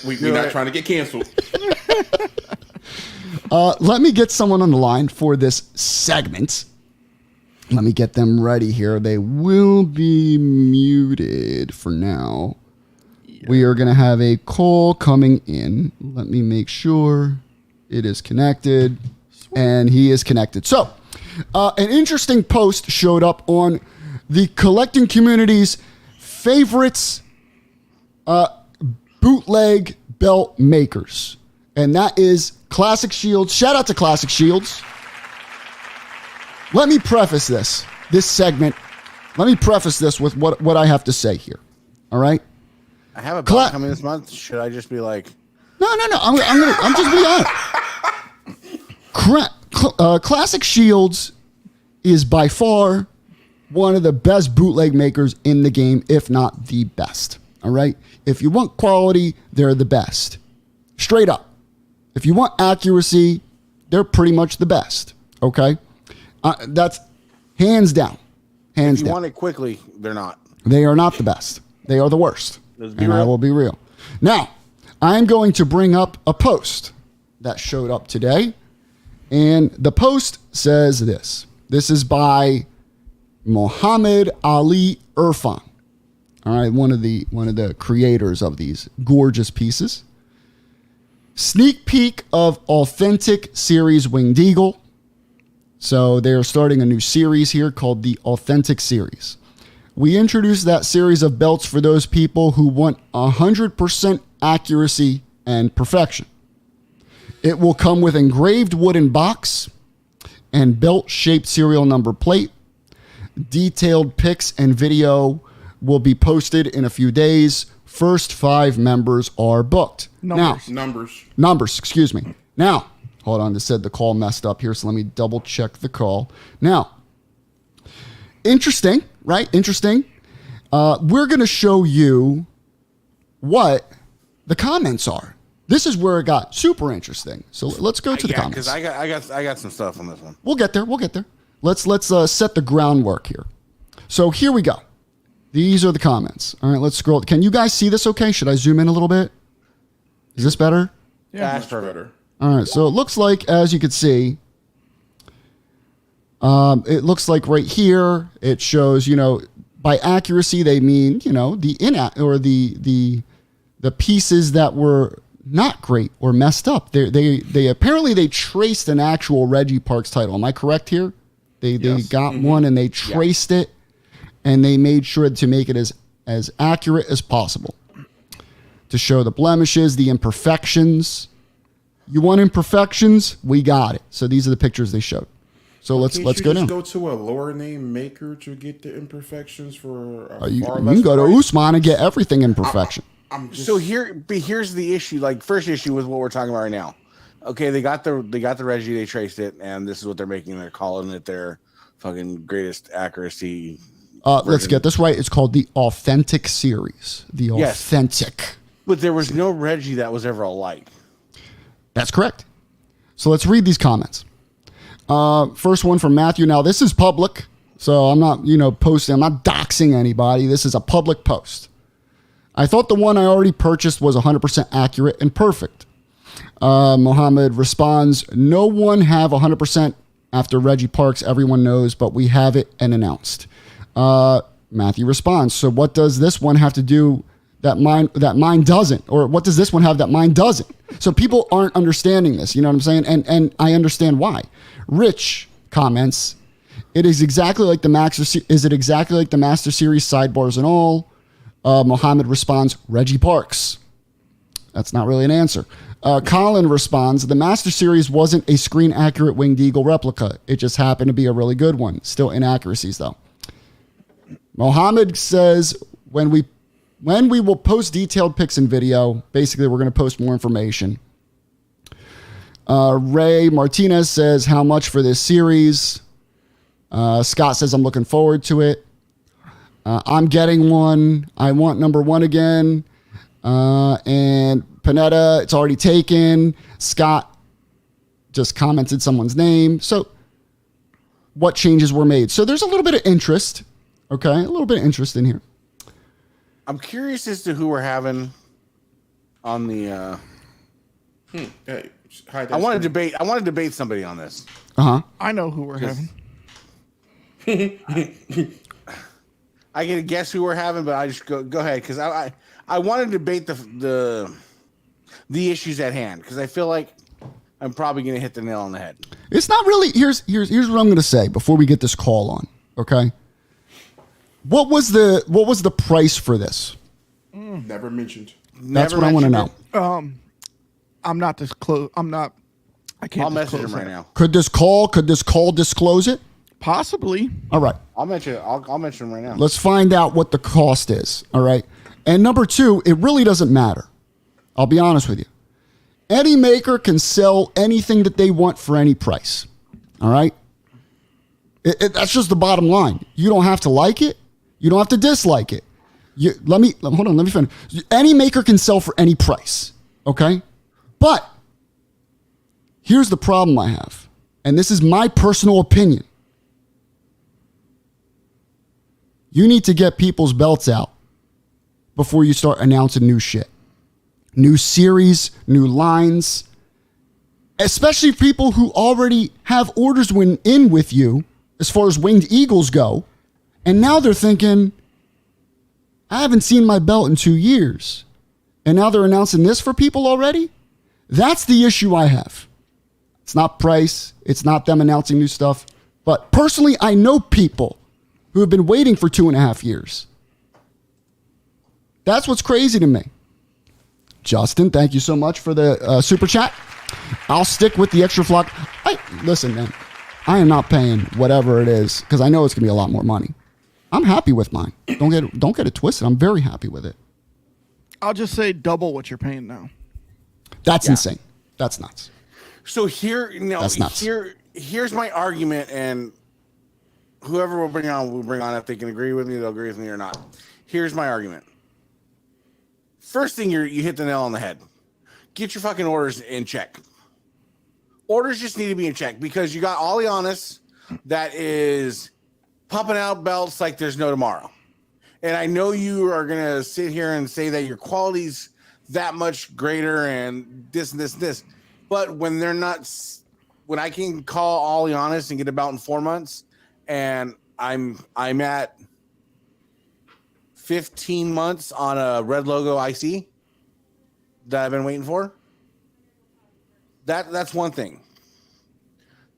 We're not trying to get canceled. Let me get someone on the line for this segment. Let me get them ready here. They will be muted for now. We are going to have a call coming in. Let me make sure it is connected. And he is connected. So, an interesting post showed up on the collecting community's favorites bootleg belt makers. And that is Classic Shields. Shout out to Classic Shields. Let me preface this segment. Let me preface this with what I have to say here. All right? I have a belt coming this month. Should I just be like, No. I'm just being honest. Classic Shields is by far one of the best bootleg makers in the game, if not the best. All right? If you want quality, they're the best. Straight up. If you want accuracy, they're pretty much the best. Okay? That's hands down. if you want it quickly, they're not. They are not the best. They are the worst. Let's be And I real. will be real. Now, I'm going to bring up a post that showed up today. And the post says this. This is by Muhammad Ali Irfan. All right, one of the creators of these gorgeous pieces. Sneak peek of Authentic Series Winged Eagle. So they're starting a new series here called the Authentic Series. We introduced that series of belts for those people who want 100% accuracy and perfection. It will come with engraved wooden box and belt-shaped serial number plate. Detailed pics and video will be posted in a few days. First 5 members are booked. Numbers, excuse me. Now, hold on, this said the call messed up here, so let me double check the call. Now, interesting, right? Interesting. We're going to show you what the comments are. This is where it got super interesting. So let's go to the comments. Because I got some stuff on this one. We'll get there. Let's set the groundwork here. So here we go. These are the comments. All right, let's scroll. Can you guys see this okay? Should I zoom in a little bit? Is this better? Yeah, That's better. All right, so it looks like, as you can see, it looks like right here, it shows, by accuracy, they mean, the pieces that were not great or messed up. They apparently they traced an actual Reggie Parks title. Am I correct here? They got one and they traced it, and they made sure to make it as accurate as possible to show the blemishes, the imperfections. You want imperfections? We got it. So these are the pictures they showed. So let's go down. Go to a lower name maker to get the imperfections for. You can go to Usman and get everything in perfection. So here's the issue. Like, first issue with what we're talking about right now. Okay, they got the Reggie, they traced it, and this is what they're making. They're calling it their fucking greatest accuracy. Let's get this right. It's called the Authentic Series. The Yes. Authentic. But there was no Reggie that was ever alike. That's correct. So let's read these comments. First one from Matthew. Now, this is public, so I'm not, posting. I'm not doxing anybody. This is a public post. I thought the one I already purchased was 100% accurate and perfect. Mohammed responds, no one have 100% after Reggie Parks. Everyone knows, but we have it and announced. Matthew responds, so what does this one have to do that mine doesn't? Or what does this one have that mine doesn't? So people aren't understanding this. You know what I'm saying? And I understand why. Rich comments, it is exactly like the Master Series sidebars and all? Mohammed responds, Reggie Parks. That's not really an answer. Colin responds, the Master Series wasn't a screen accurate Winged Eagle replica. It just happened to be a really good one. Still inaccuracies though. Mohammed says, when we will post detailed pics and video, basically we're going to post more information. Ray Martinez says, how much for this series? Scott says, I'm looking forward to it. I'm getting one. I want number 1 again. And Panetta, it's already taken. Scott just commented someone's name. So what changes were made? So there's a little bit of interest. Okay, a little bit of interest in here. I'm curious as to who we're having on the. Hey, I want to debate somebody on this. I know who we're having. I can guess who we're having, but I just go ahead because I want to debate the issues at hand because I feel like I'm probably going to hit the nail on the head. It's not really. Here's what I'm going to say before we get this call on. Okay. What was the price for this? Never mentioned. That's what I want to know. I'm not disclose. I can't. I'll message disclose him right that. now. Could this call disclose it? Possibly. All right. I'll mention him right now. Let's find out what the cost is. All right. And number 2, it really doesn't matter. I'll be honest with you. Any maker can sell anything that they want for any price. All right. That's just the bottom line. You don't have to like it. You don't have to dislike it. Let me finish. Any maker can sell for any price. Okay. But here's the problem I have. And this is my personal opinion. You need to get people's belts out before you start announcing new shit. New series, new lines. Especially people who already have orders in with you as far as Winged Eagles go. And now they're thinking, I haven't seen my belt in 2 years. And now they're announcing this for people already? That's the issue I have. It's not price. It's not them announcing new stuff. But personally, I know people who have been waiting for 2.5 years. That's what's crazy to me. Justin, thank you so much for the super chat. I'll stick with the extra flock. Listen, man, I am not paying whatever it is because I know it's going to be a lot more money. I'm happy with mine. Don't get it twisted. I'm very happy with it. I'll just say double what you're paying now. That's insane. That's nuts. So here's my argument, and whoever we'll bring on if they can agree with me, they'll agree with me or not. Here's my argument. First thing, you hit the nail on the head. Get your fucking orders in check. Orders just need to be in check because you got Oleanis that is pumping out belts like there's no tomorrow. And I know you are going to sit here and say that your quality's that much greater and this and this and this. But when I can call Oleanis and get a belt in 4 months, and I'm at 15 months on a red logo IC that I've been waiting for. That's one thing.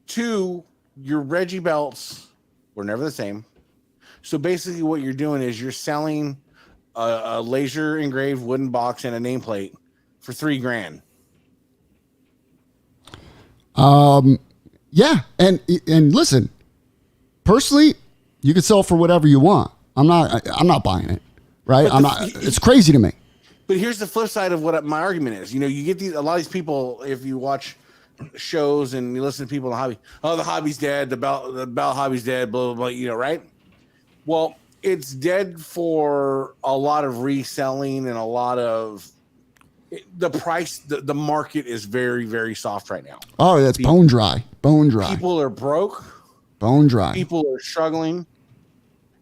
2, your Reggie belts were never the same. So basically what you're doing is you're selling a laser engraved wooden box and a nameplate for $3,000. Yeah. And listen, personally, you can sell for whatever you want. I'm not buying it. Right. It's crazy to me. But here's the flip side of what my argument is. You know, you get a lot of these people, if you watch shows and you listen to people in the hobby, oh, the hobby's dead, the belt hobby's dead, blah, blah, blah, you know, right? Well, it's dead for a lot of reselling and a lot of the price. The market is very, very soft right now. Oh, that's bone dry. People are broke. Bone dry. People are struggling.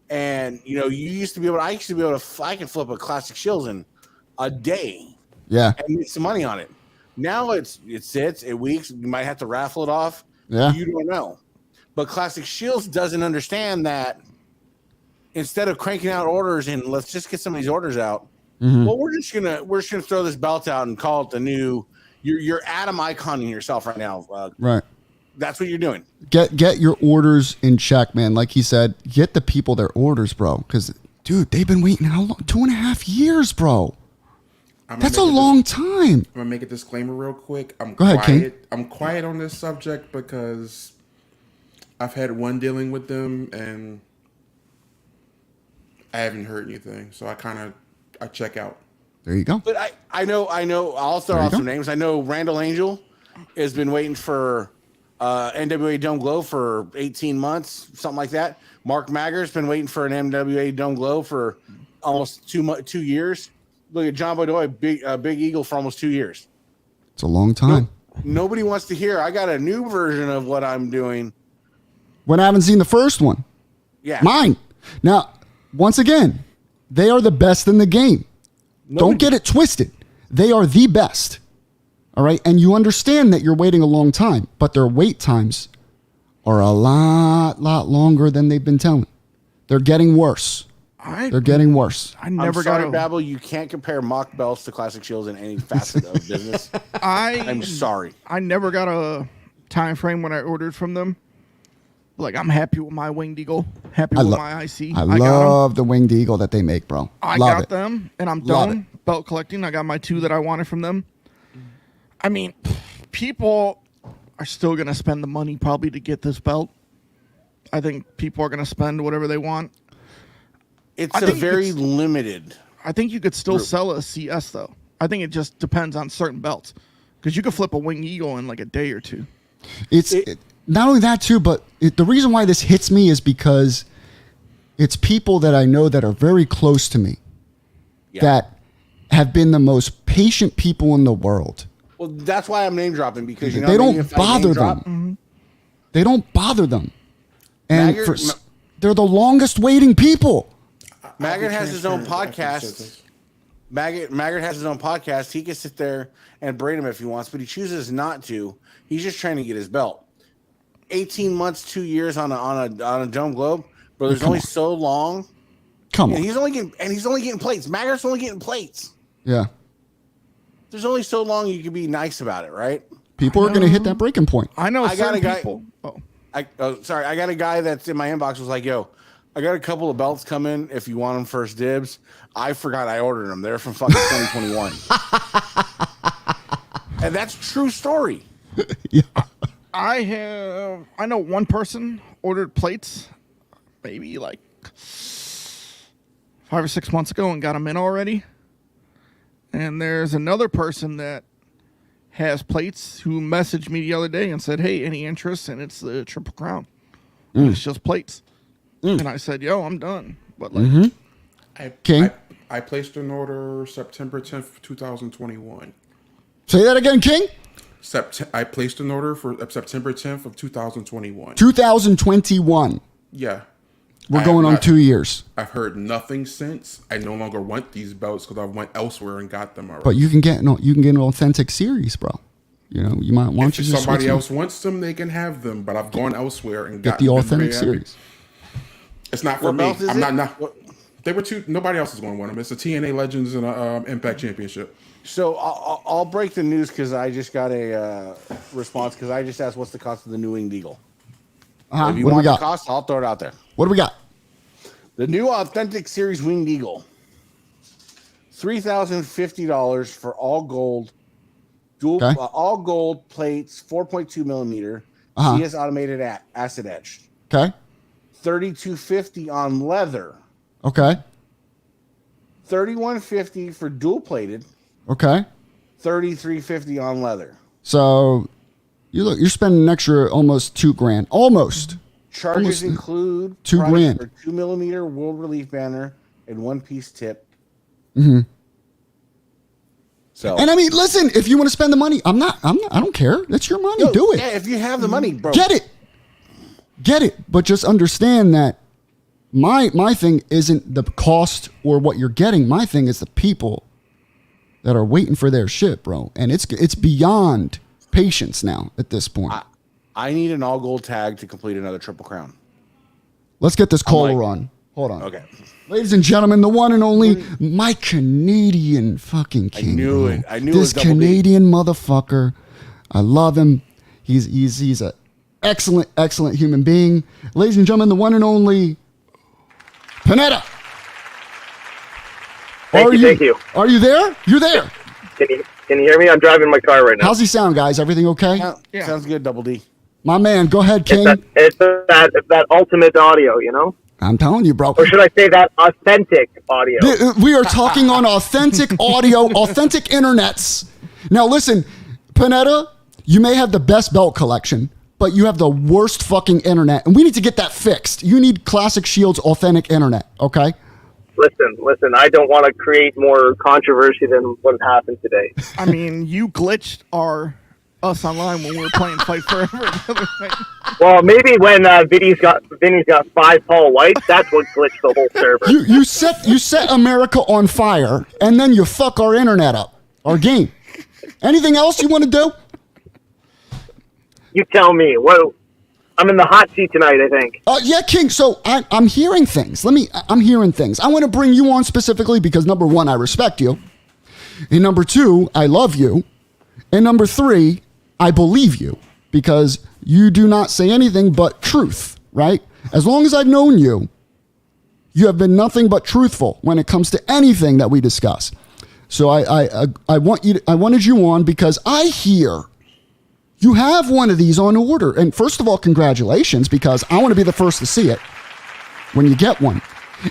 And, you know, I used to be able to, I can flip a Classic Shields in a day. Yeah. And make some money on it. Now it sits, it weeks. You might have to raffle it off. Yeah. You don't know. But Classic Shields doesn't understand that instead of cranking out orders and let's just get some of these orders out. Mm-hmm. Well, we're just gonna throw this belt out and call it the new. You're Adam iconing yourself right now. Right. That's what you're doing. Get your orders in check, man. Like he said, get the people their orders, bro. Because, dude, they've been waiting how long? 2.5 years, bro. That's a long time. I'm gonna make a disclaimer real quick. Go ahead, King. I'm quiet on this subject because I've had one dealing with them and I haven't heard anything. So I check out. There you go. But I know. I'll throw out some names. I know Randall Angel has been waiting for NWA Dome Glow for 18 months, something like that. Mark Magger's been waiting for an NWA Dome Glow for almost 2 years. Look at John Bodoy, Big Eagle for almost 2 years. It's a long time. Nobody wants to hear. I got a new version of what I'm doing. When I haven't seen the first one. Yeah. Mine. Now, once again, they are the best in the game. Don't get it twisted. They are the best. All right. And you understand that you're waiting a long time, but their wait times are a lot longer than they've been telling. They're getting worse. They're getting worse. I'm sorry, Babel. You can't compare mock belts to Classic Shields in any facet of business. I'm sorry. I never got a time frame when I ordered from them. Like, I'm happy with my Winged Eagle. Happy with my IC. I love the Winged Eagle that they make, bro. I got them, and I'm done belt collecting. I got my 2 that I wanted from them. I mean, people are still going to spend the money probably to get this belt. I think people are going to spend whatever they want. It's a very limited. I think you could still sell a CS, though. I think it just depends on certain belts. Because you could flip a Winged Eagle in like a day or 2. Not only that, too, but the reason why this hits me is because it's people that I know that are very close to me that have been the most patient people in the world. Well, that's why I'm name dropping, because they don't bother them. Mm-hmm. They don't bother them. And they're the longest waiting people. Maggot has his own transparent after you said podcast. this. Maggot has his own podcast. He can sit there and braid him if he wants, but he chooses not to. He's just trying to get his belt. 18 months, 2 years on a dome globe, but there's only so long. Come on. And he's only getting plates. Maggot's only getting plates. Yeah. There's only so long you can be nice about it, right? People are going to hit that breaking point. I know. I got a guy. People. I got a guy that's in my inbox was like, "Yo, I got a couple of belts coming. If you want them first dibs." I forgot I ordered them. They're from fucking 2021, and that's true story. Yeah. I know one person ordered plates, maybe like 5 or 6 months ago, and got them in already. And there's another person that has plates who messaged me the other day and said, "Hey, any interest?" And it's the Triple Crown. It's just plates. And I said, "Yo, I'm done." But like, King? I placed an order September 10th, 2021. Say that again, King? I placed an order for September 10th of 2021. 2021. Yeah. We're going on 2 years. I've heard nothing since. I no longer want these belts because I went elsewhere and got them already. But you can get an authentic series, bro. You know, you might want if to just somebody switch else wants them, they can have them. But I've gone elsewhere and get got the them authentic very happy. series. It's not for What me. belt is I'm it? not. They were two. Nobody else is going to win them. It's a TNA Legends and a Impact Championship. So I'll break the news because I just got a response because I just asked what's the cost of the new Winged Eagle. Uh-huh. If you What do we want the got? cost, I'll throw it out there. What do we got? The new Authentic Series Winged Eagle, $3,050 for all gold, Okay. all gold plates, 4.2 millimeter, Uh-huh. CS automated acid etched. Okay. $3,250 on leather, Okay. $3,150 for dual plated, Okay. $3,350 on leather. So you're spending an extra almost $2,000. Almost. Charges Almost include $2,000 for 2 millimeter world relief banner and one piece tip. Mm-hmm. So And I mean, listen, if you want to spend the money, I don't care. That's your money. No, Do it. Yeah, if you have the money, bro. Get it. But just understand that my thing isn't the cost or what you're getting. My thing is the people that are waiting for their shit, bro. And it's beyond patience now at this point. I need an all gold tag to complete another Triple Crown. Let's get this caller on. Hold on. Okay. Ladies and gentlemen, the one and only, my Canadian fucking king. knew bro. it. I knew it this was Double D. Canadian motherfucker. I love him. He's a excellent human being. Ladies and gentlemen, the one and only Panetta. Thank you. Are you there? You're there. Can you hear me? I'm driving my car right now. How's he sound, guys? Everything okay? Yeah. Sounds good, Double D. My man, go ahead, King. It's that ultimate audio, you know? I'm telling you, bro. Or should I say that authentic audio? We are talking on authentic audio, authentic internets. Now, listen, Panetta, you may have the best belt collection, but you have the worst fucking internet, and we need to get that fixed. You need Classic Shield's authentic internet, okay? Listen, I don't want to create more controversy than what happened today. I mean, you glitched us online when we were playing Fight Forever the other night. Well, maybe when Vinny's got 5 Paul Whites, that's what glitched the whole server. You set America on fire, and then you fuck our internet up, our game. Anything else you want to do? You tell me. Well, I'm in the hot seat tonight, I think. Yeah, King. So I'm hearing things. I'm hearing things. I want to bring you on specifically because number one, I respect you. And number two, I love you. And number three, I believe you because you do not say anything but truth, right? As long as I've known you, you have been nothing but truthful when it comes to anything that we discuss. So I wanted you on because I hear you have one of these on order. And first of all, congratulations, because I want to be the first to see it when you get one.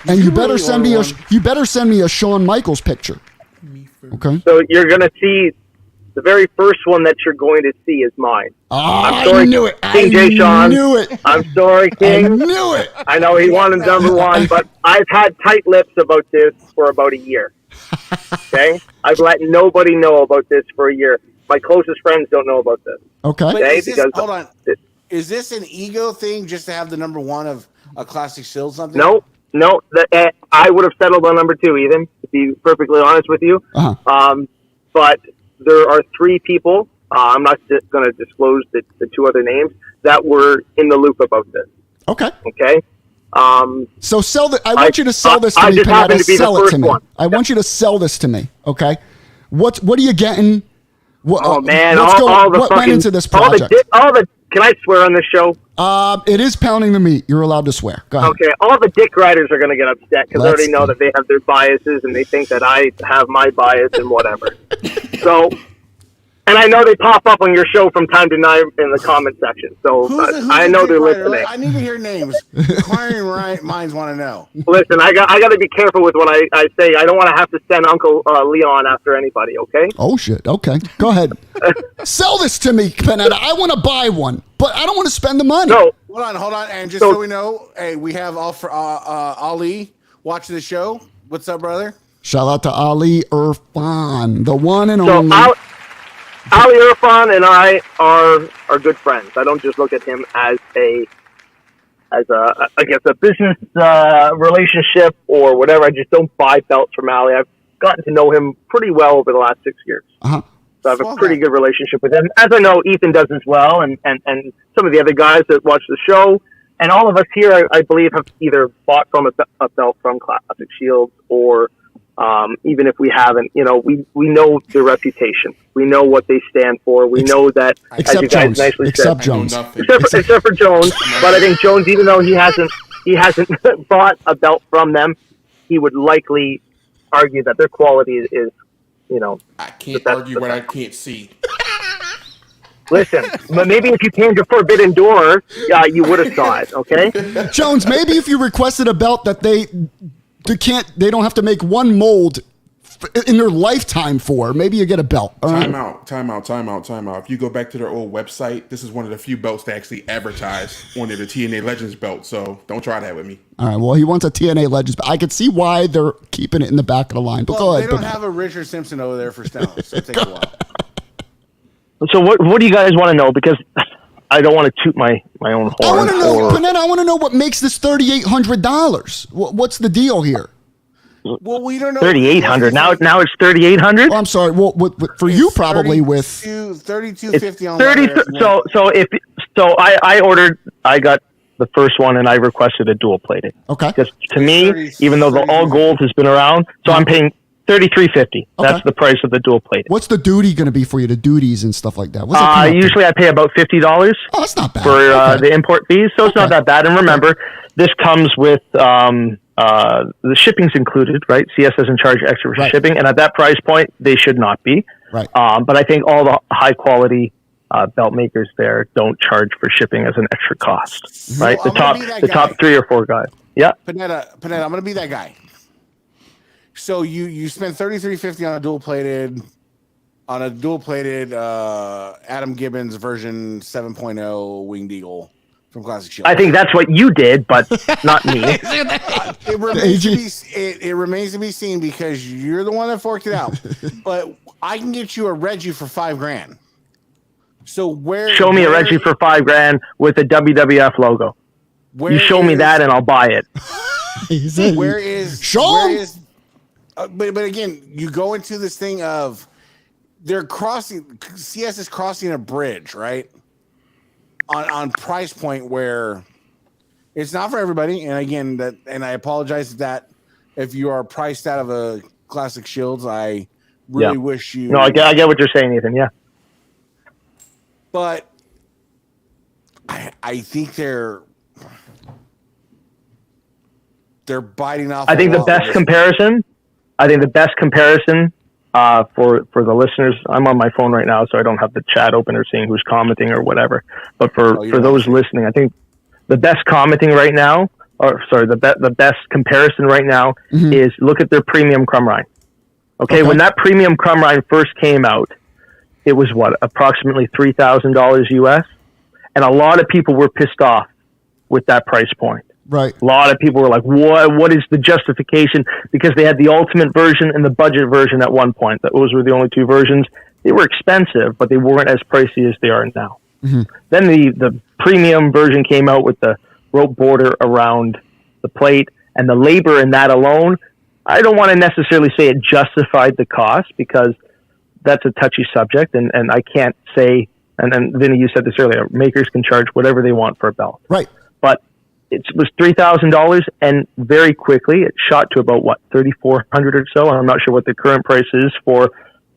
And you better send me a Shawn Michaels picture. Okay? So you're going to see the very first one that you're going to see is mine. I'm sorry, I knew it. King J. Sean. Knew it. I'm sorry, King. I knew it. I know he wanted number one, but I've had tight lips about this for about a year. Okay? I've let nobody know about this for a year. My closest friends don't know about this. Okay. But is this, because hold on. Is this an ego thing just to have the number one of a Classic Shield something? No, No, I would have settled on number 2, Ethan, to be perfectly honest with you. But there are 3 people, I'm not going to disclose the 2 other names, that were in the loop about this. Okay. So sell I want you to sell this to me. I just happen to be the first one. I want you to sell this to me. Okay. What are you getting? Oh man! What went into this project? Can I swear on this show? It is pounding the meat. You're allowed to swear. Go ahead. Okay. All the dick riders are going to get upset because they already know that they have their biases and they think that I have my bias and whatever. So. And I know they pop up on your show from time to time in the comment section. So I know they're listening. I need to hear names. Inquiring minds want to know. Listen, I got to be careful with what I say. I don't want to have to send Uncle Leon after anybody, okay? Oh, shit. Okay. Go ahead. Sell this to me, Panetta. I want to buy one, but I don't want to spend the money. No. Hold on. And just so we know, hey, we have Ali watching the show. What's up, brother? Shout out to Ali Irfan, the one and only. Ali Irfan and I are good friends. I don't just look at him as a business relationship or whatever. I just don't buy belts from Ali. I've gotten to know him pretty well over the last 6 years. So I have a pretty good relationship with him, as I know Ethan does as well, and some of the other guys that watch the show. And all of us here, I believe, have either bought from a belt from Classic Shields or even if we haven't, we know their reputation. We know what they stand for. We know that, as you guys nicely said. Except Jones. Except for Jones. But I think Jones, even though he hasn't bought a belt from them, he would likely argue that their quality is, I can't argue what I can't see. Listen, but maybe if you came to Forbidden Door, you would have saw it, okay? Jones, maybe if you requested a belt that they don't have to make one mold in their lifetime for, maybe you get a belt. Time out. If you go back to their old website, this is one of the few belts they actually advertise on the TNA Legends belt, so don't try that with me. All right, well, he wants a TNA Legends, but I could see why they're keeping it in the back of the line, but go ahead. They don't have a Richard Simpson over there for Stones, so it takes a while. So what do you guys want to know? Because I don't want to toot my own horn. I want to know, Panetta, I want to know what makes this $3,800. What's the deal here? Well, we don't know. $3,800. Now it's $3,800. Oh, I'm sorry. Well, for you probably with $32.50 on 30. So I ordered. I got the first one and I requested a dual plated. Okay. Because to me, even though the all gold has been around, so I'm paying $33.50. Okay. That's the price of the dual plated. What's the duty going to be for you? The duties and stuff like that. Usually I pay about $50. Oh, that's not bad for the import fees. So it's not that bad. And remember, this comes with the shipping's included, right? CS doesn't charge extra for shipping, and at that price point, they should not be. Right. But I think all the high quality belt makers there don't charge for shipping as an extra cost, right? So the top 3 or 4 guys. Yeah. Panetta, I'm going to be that guy. So you spent $33.50 on a dual plated Adam Gibbons version 7.0 Winged Eagle from Classic Shield. I think that's what you did, but not me. It remains to be seen because you're the one that forked it out. But I can get you a Reggie for $5,000. So show me a Reggie for $5,000 with a WWF logo. You show me that and I'll buy it. But again, you go into this thing of CS is crossing a bridge, right? On price point where it's not for everybody. And again, and I apologize that if you are priced out of a Classic Shields, I really wish you. No, I get what you're saying, Ethan. Yeah. But I think they're biting off. I think the best comparison for the listeners, I'm on my phone right now, so I don't have the chat open or seeing who's commenting or whatever. But for those listening, I think the best commenting right now, the best comparison right now is look at their premium crumb rind. Okay, when that premium crumb rind first came out, it was approximately $3,000 US, and a lot of people were pissed off with that price point. Right. A lot of people were like, what is the justification? Because they had the ultimate version and the budget version at one point. Those were the only 2 versions. They were expensive, but they weren't as pricey as they are now. Mm-hmm. Then the premium version came out with the rope border around the plate, and the labor in that alone, I don't want to necessarily say it justified the cost, because that's a touchy subject, and I can't say, and then Vinny, you said this earlier, makers can charge whatever they want for a belt. Right. But it was $3,000, and very quickly it shot to about, $3,400 or so. I'm not sure what the current price is for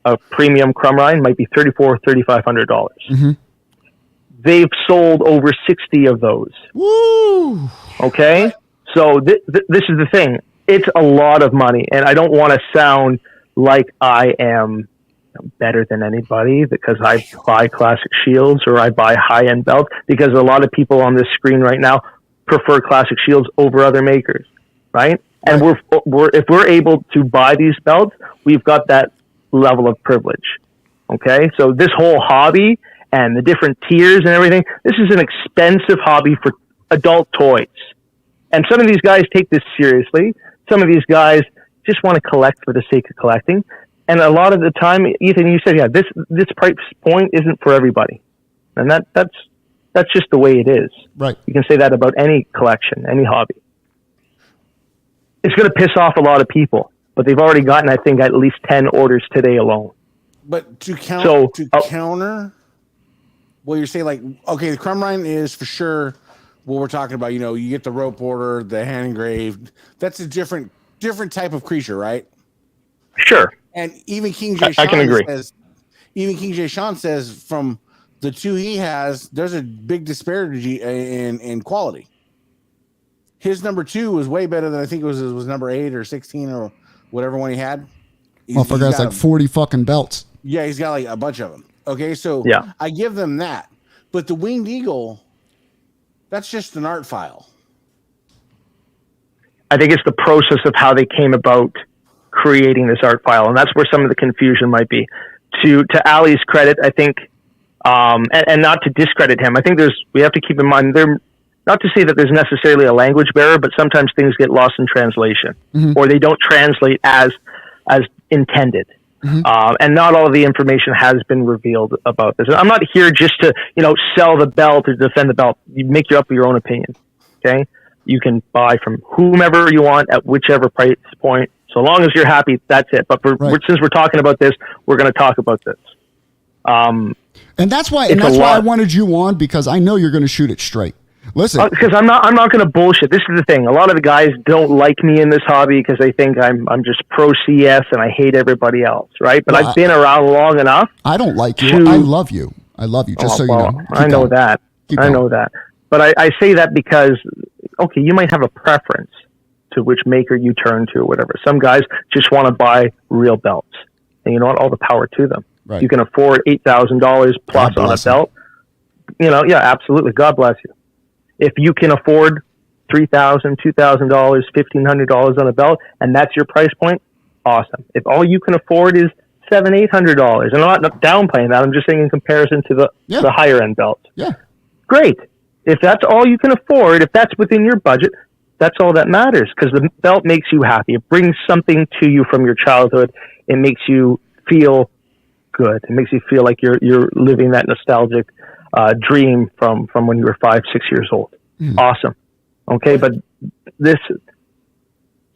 a premium Crumline. Might be $3,400 or $3,500. Mm-hmm. They've sold over 60 of those. Woo! Okay? So this is the thing. It's a lot of money, and I don't want to sound like I am better than anybody because I buy classic shields or I buy high-end belts, because a lot of people on this screen right now prefer classic shields over other makers, right? And if we're able to buy these belts, we've got that level of privilege. Okay? So this whole hobby and the different tiers and everything, this is an expensive hobby for adult toys. And some of these guys take this seriously. Some of these guys just want to collect for the sake of collecting. And a lot of the time, Ethan, you said, this price point isn't for everybody. And that's just the way it is. Right. You can say that about any collection, any hobby. It's going to piss off a lot of people, but they've already gotten, I think, at least 10 orders today alone. But to counter what you're saying, like, okay, the Crumline is for sure what we're talking about. You get the rope order, the hand engraved. That's a different type of creature, right? Sure. And even King J. I can agree. Even King J. Sean says from the two he has, there's a big disparity in quality. His number 2 was way better than I think it was number 8 or 16 or whatever one he had. Motherfucker has like 40 fucking belts. Yeah, he's got like a bunch of them. Okay, so I give them that. But the Winged Eagle, that's just an art file. I think it's the process of how they came about creating this art file, and that's where some of the confusion might be. To Ali's credit, I think, and not to discredit him, I think we have to keep in mind, not to say that there's necessarily a language barrier, but sometimes things get lost in translation, or they don't translate as intended. And not all of the information has been revealed about this. I'm not here just to, sell the belt or defend the belt. You make up your own opinion. Okay. You can buy from whomever you want at whichever price point. So long as you're happy, that's it. But since we're talking about this, we're going to talk about this. And that's why I wanted you on, because I know you're going to shoot it straight. Listen, because I'm not going to bullshit. This is the thing. A lot of the guys don't like me in this hobby because they think I'm just pro CS and I hate everybody else, right? But I've been around long enough. I don't like you. I love you. I love you. Just so you know. I know that. I know that. But I say that because, okay, you might have a preference to which maker you turn to or whatever. Some guys just want to buy real belts. And you know what? All the power to them. Right. You can afford $8,000 plus on a belt. Absolutely. God bless you. If you can afford $3,000, $2,000, $1,500 on a belt, and that's your price point, awesome. If all you can afford is $700, $800, and I'm not downplaying that, I'm just saying in comparison to the higher end belts. Yeah. Great. If that's all you can afford, if that's within your budget, that's all that matters, because the belt makes you happy. It brings something to you from your childhood. It makes you feel good. It makes you feel like you're living that nostalgic dream from when you were 5-6 years old. Awesome. Okay, but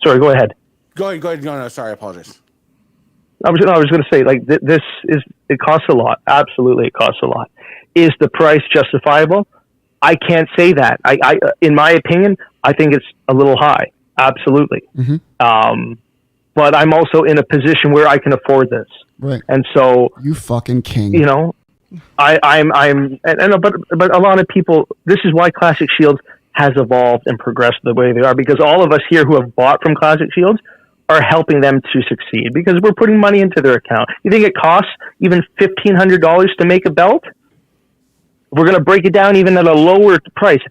sorry, go ahead. Go ahead. No, sorry, I apologize. I was going to say, like, it costs a lot. Absolutely, it costs a lot. Is the price justifiable? I can't say that. I in my opinion, I think it's a little high. Absolutely. But I'm also in a position where I can afford this. Right. And so you fucking king. But a lot of people, this is why Classic Shields has evolved and progressed the way they are, because all of us here who have bought from Classic Shields are helping them to succeed, because we're putting money into their account. You think it costs even $1,500 to make a belt? We're going to break it down even at a lower price.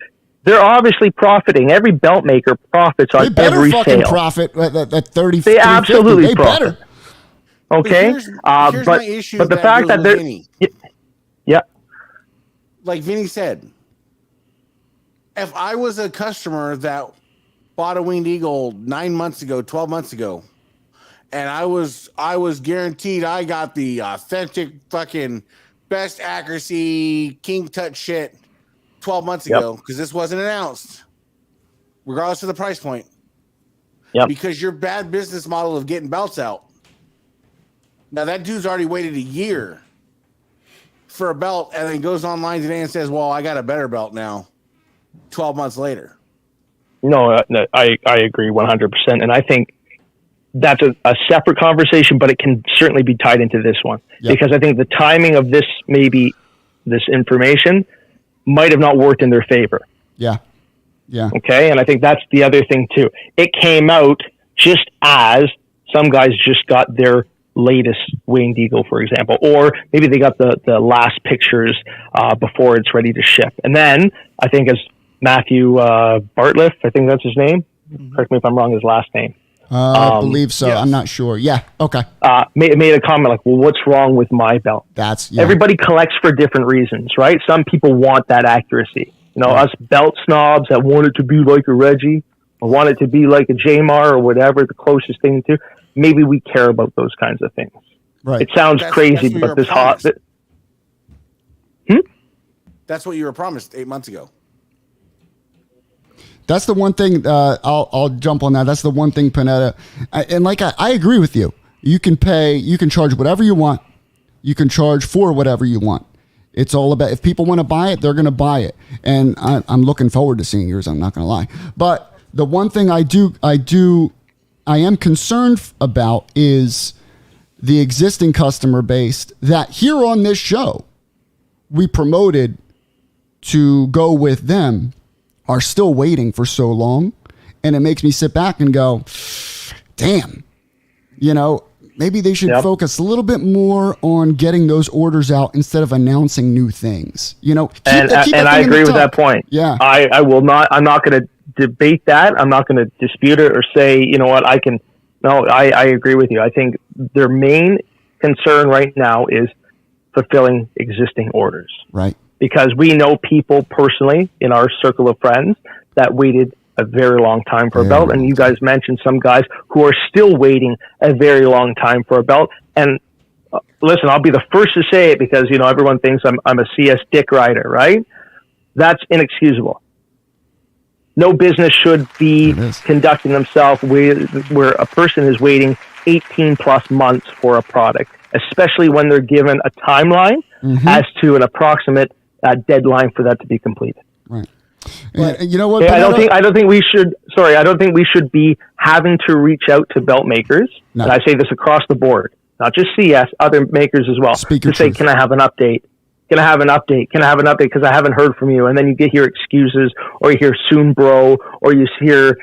They're obviously profiting. Every belt maker profits on every sale. They better fucking profit at 30. They absolutely profit. Better. Okay, here's my issue. But the fact that they're like Vinny said, if I was a customer that bought a Winged Eagle 9 months ago, 12 months ago, and I was guaranteed I got the authentic fucking best accuracy King Tut shit 12 months ago, because this wasn't announced, regardless of the price point, because your bad business model of getting belts out. Now that dude's already waited a year for a belt and then goes online today and says, well, I got a better belt now 12 months later. No, I agree 100%. And I think that's a separate conversation, but it can certainly be tied into this one because I think the timing of this, maybe this information might have not worked in their favor. Yeah. Yeah. Okay. And I think that's the other thing too. It came out just as some guys just got their latest winged eagle, for example, or maybe they got the last pictures before it's ready to ship. And then I think as Matthew Bartlett, I think that's his name. Correct me if I'm wrong, his last name. I believe so. Yes. I'm not sure. Yeah. Okay. Made a comment like, well, what's wrong with my belt? Everybody collects for different reasons, right? Some people want that accuracy. You know, us belt snobs that want it to be like a Reggie or want it to be like a Jamar or whatever, the closest thing to, maybe we care about those kinds of things. Right. It sounds crazy, but this hot. That's what you were promised 8 months ago. That's the one thing. I'll jump on that. That's the one thing, Panetta. And like I agree with you. You can charge whatever you want. You can charge for whatever you want. It's all about, if people want to buy it, they're going to buy it. And I'm looking forward to seeing yours. I'm not going to lie. But the one thing I am concerned about is the existing customer base that here on this show we promoted to go with them are still waiting for so long. And it makes me sit back and go, damn, maybe they should focus a little bit more on getting those orders out instead of announcing new things. And I agree with that point. Yeah. I will not, I'm not going to debate that. I'm not going to dispute it or say, you know what, I agree with you. I think their main concern right now is fulfilling existing orders. Right. Because we know people personally in our circle of friends that waited a very long time for a belt. And you guys mentioned some guys who are still waiting a very long time for a belt. And listen, I'll be the first to say it because, everyone thinks I'm a CS dick rider, right? That's inexcusable. No business should be conducting themselves where a person is waiting 18 plus months for a product, especially when they're given a timeline as to an approximate deadline for that to be completed. Right. And you know what? I don't think we should be having to reach out to belt makers. No. And I say this across the board, not just CS, other makers as well. To say, can I have an update? Can I have an update? Can I have an update? Because I haven't heard from you. And then you hear excuses, or you hear soon, bro, or you hear,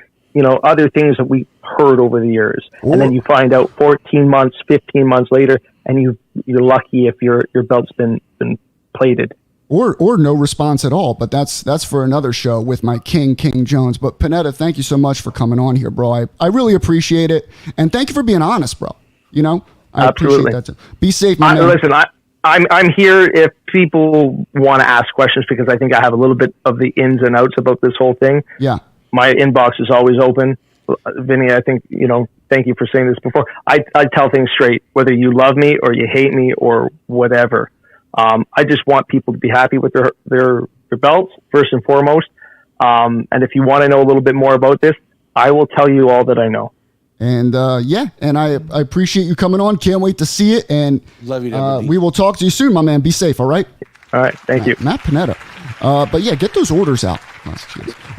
other things that we heard over the years. Ooh. And then you find out 14 months, 15 months later, and you're lucky if your belt's been plated. Or no response at all, but that's for another show with my King Jones. But Panetta, thank you so much for coming on here, bro. I really appreciate it, and thank you for being honest, bro. I Absolutely. appreciate that too. Be safe, man. Listen, I'm here if people want to ask questions because I think I have a little bit of the ins and outs about this whole thing. Yeah, my inbox is always open, Vinny. I think thank you for saying this before. I tell things straight, whether you love me or you hate me or whatever. I just want people to be happy with their belts, first and foremost. And if you want to know a little bit more about this, I will tell you all that I know. And and I appreciate you coming on. Can't wait to see it. And love you. We will talk to you soon, my man. Be safe, all right? All right, thank you. Matt Panetta. But yeah, get those orders out.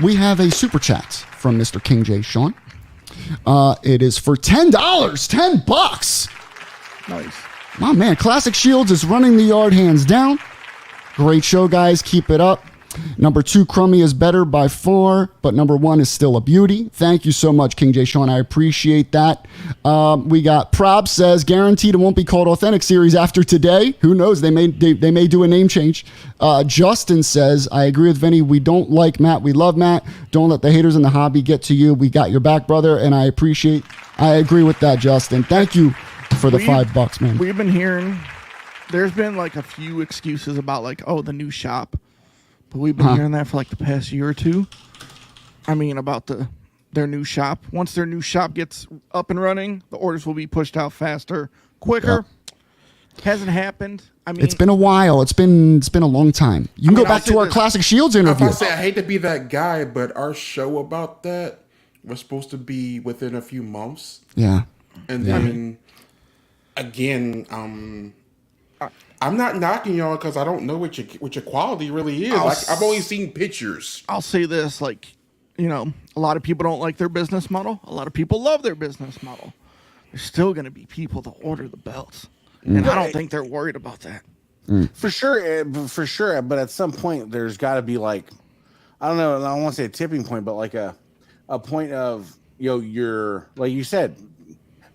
We have a super chat from Mr. King J. Sean. It is for $10. $10. Nice. My man, Classic Shields is running the yard hands down. Great show, guys. Keep it up. Number 2, Crummy is better by far, but number 1 is still a beauty. Thank you so much, King J. Sean. I appreciate that. We got Prob says, guaranteed it won't be called Authentic Series after today. Who knows? They may do a name change. Justin says, I agree with Vinny. We don't like Matt. We love Matt. Don't let the haters in the hobby get to you. We got your back, brother, and I agree with that, Justin. Thank you for the $5, man. We've been hearing, there's been like a few excuses about the new shop. But we've been hearing that for the past year or two. I mean, about their new shop. Once their new shop gets up and running, the orders will be pushed out faster, quicker. Yep. Hasn't happened. I mean, it's been a while. It's been a long time. You can go back to our Classic Shields interview. I hate to be that guy, but our show about that was supposed to be within a few months. Yeah. And then again, I'm not knocking y'all because I don't know what your quality really is. I've only seen pictures. I'll say this, like, you know, a lot of people don't like their business model. A lot of people love their business model. There's still going to be people that order the belts. And I don't think they're worried about that. For sure. But at some point, there's got to be like, I don't know, I don't want to say a tipping point, but like a point of, you're, like you said,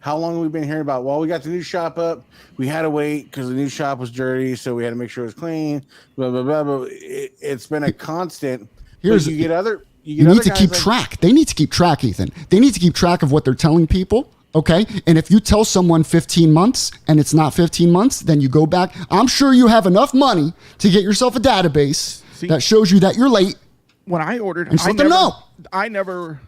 how long have we been hearing about, well, we got the new shop up. We had to wait because the new shop was dirty, so we had to make sure it was clean, blah, blah, blah, blah. It's been a constant. You need to keep track. They need to keep track, Ethan. They need to keep track of what they're telling people. Okay. And if you tell someone 15 months and it's not 15 months, then you go back. I'm sure you have enough money to get yourself a database that shows you that you're late. When I ordered, I never,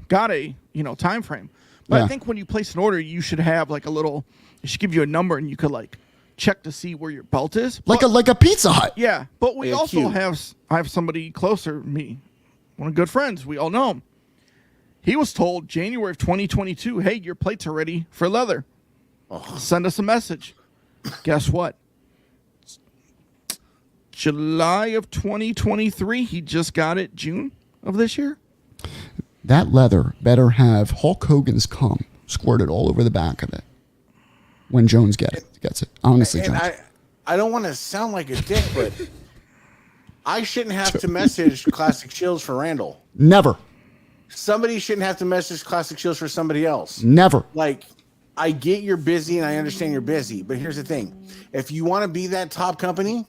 got a, time frame. But I think when you place an order, you should have like it should give you a number and you could like check to see where your belt is. Like a Pizza Hut. Yeah. But we also I have somebody closer to me, one of good friends. We all know him. He was told January of 2022, hey, your plates are ready for leather. Send us a message. Guess what? July of 2023, he just got it June of this year. That leather better have Hulk Hogan's cum squirted all over the back of it when Jones gets it. Honestly, and Jones. I don't want to sound like a dick, but I shouldn't have to message Classic Shields for Randall. Never. Somebody shouldn't have to message Classic Shields for somebody else. Never. Like, I get you're busy and I understand you're busy, but here's the thing. If you want to be that top company,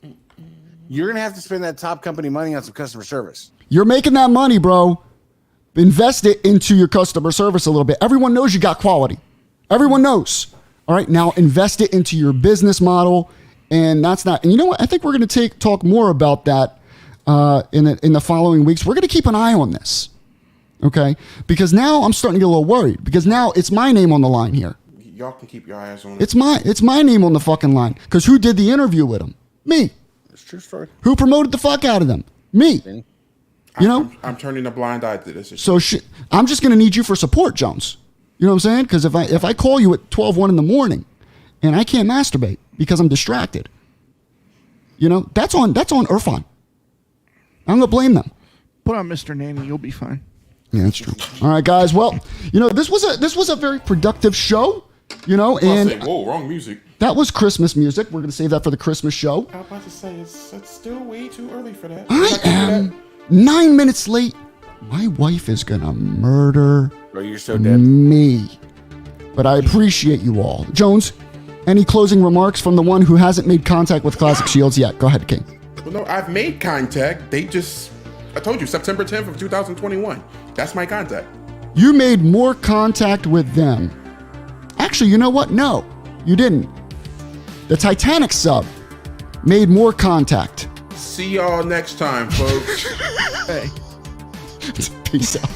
you're going to have to spend that top company money on some customer service. You're making that money, bro. Invest it into your customer service a little bit. Everyone knows you got quality. Everyone knows. All right, now invest it into your business model. And that's not, and you know what? I think we're going to talk more about that in the following weeks. We're going to keep an eye on this. Okay? Because now I'm starting to get a little worried because now it's my name on the line here. Y'all can keep your eyes on it. It's my name on the fucking line. Because who did the interview with him? Me. It's a true story. Who promoted the fuck out of them? Me. I'm turning a blind eye to this. So I'm just going to need you for support, Jones. You know what I'm saying? Because if I call you at 12:01 in the morning and I can't masturbate because I'm distracted, that's on Irfan. I'm going to blame them. Put on Mr. Nanny, you'll be fine. Yeah, that's true. All right, guys. Well, this was a very productive show. And whoa, wrong music. That was Christmas music. We're going to save that for the Christmas show. I was about to say it's still way too early for that. I am 9 minutes late. My wife is going to murder you're so dead. Me. But I appreciate you all. Jones, any closing remarks from the one who hasn't made contact with Classic Shields yet? Go ahead, King. Well, no, I've made contact. I told you, September 10th of 2021. That's my contact. You made more contact with them. Actually, you know what? No, you didn't. The Titanic sub made more contact. See y'all next time, folks. Hey. Peace out.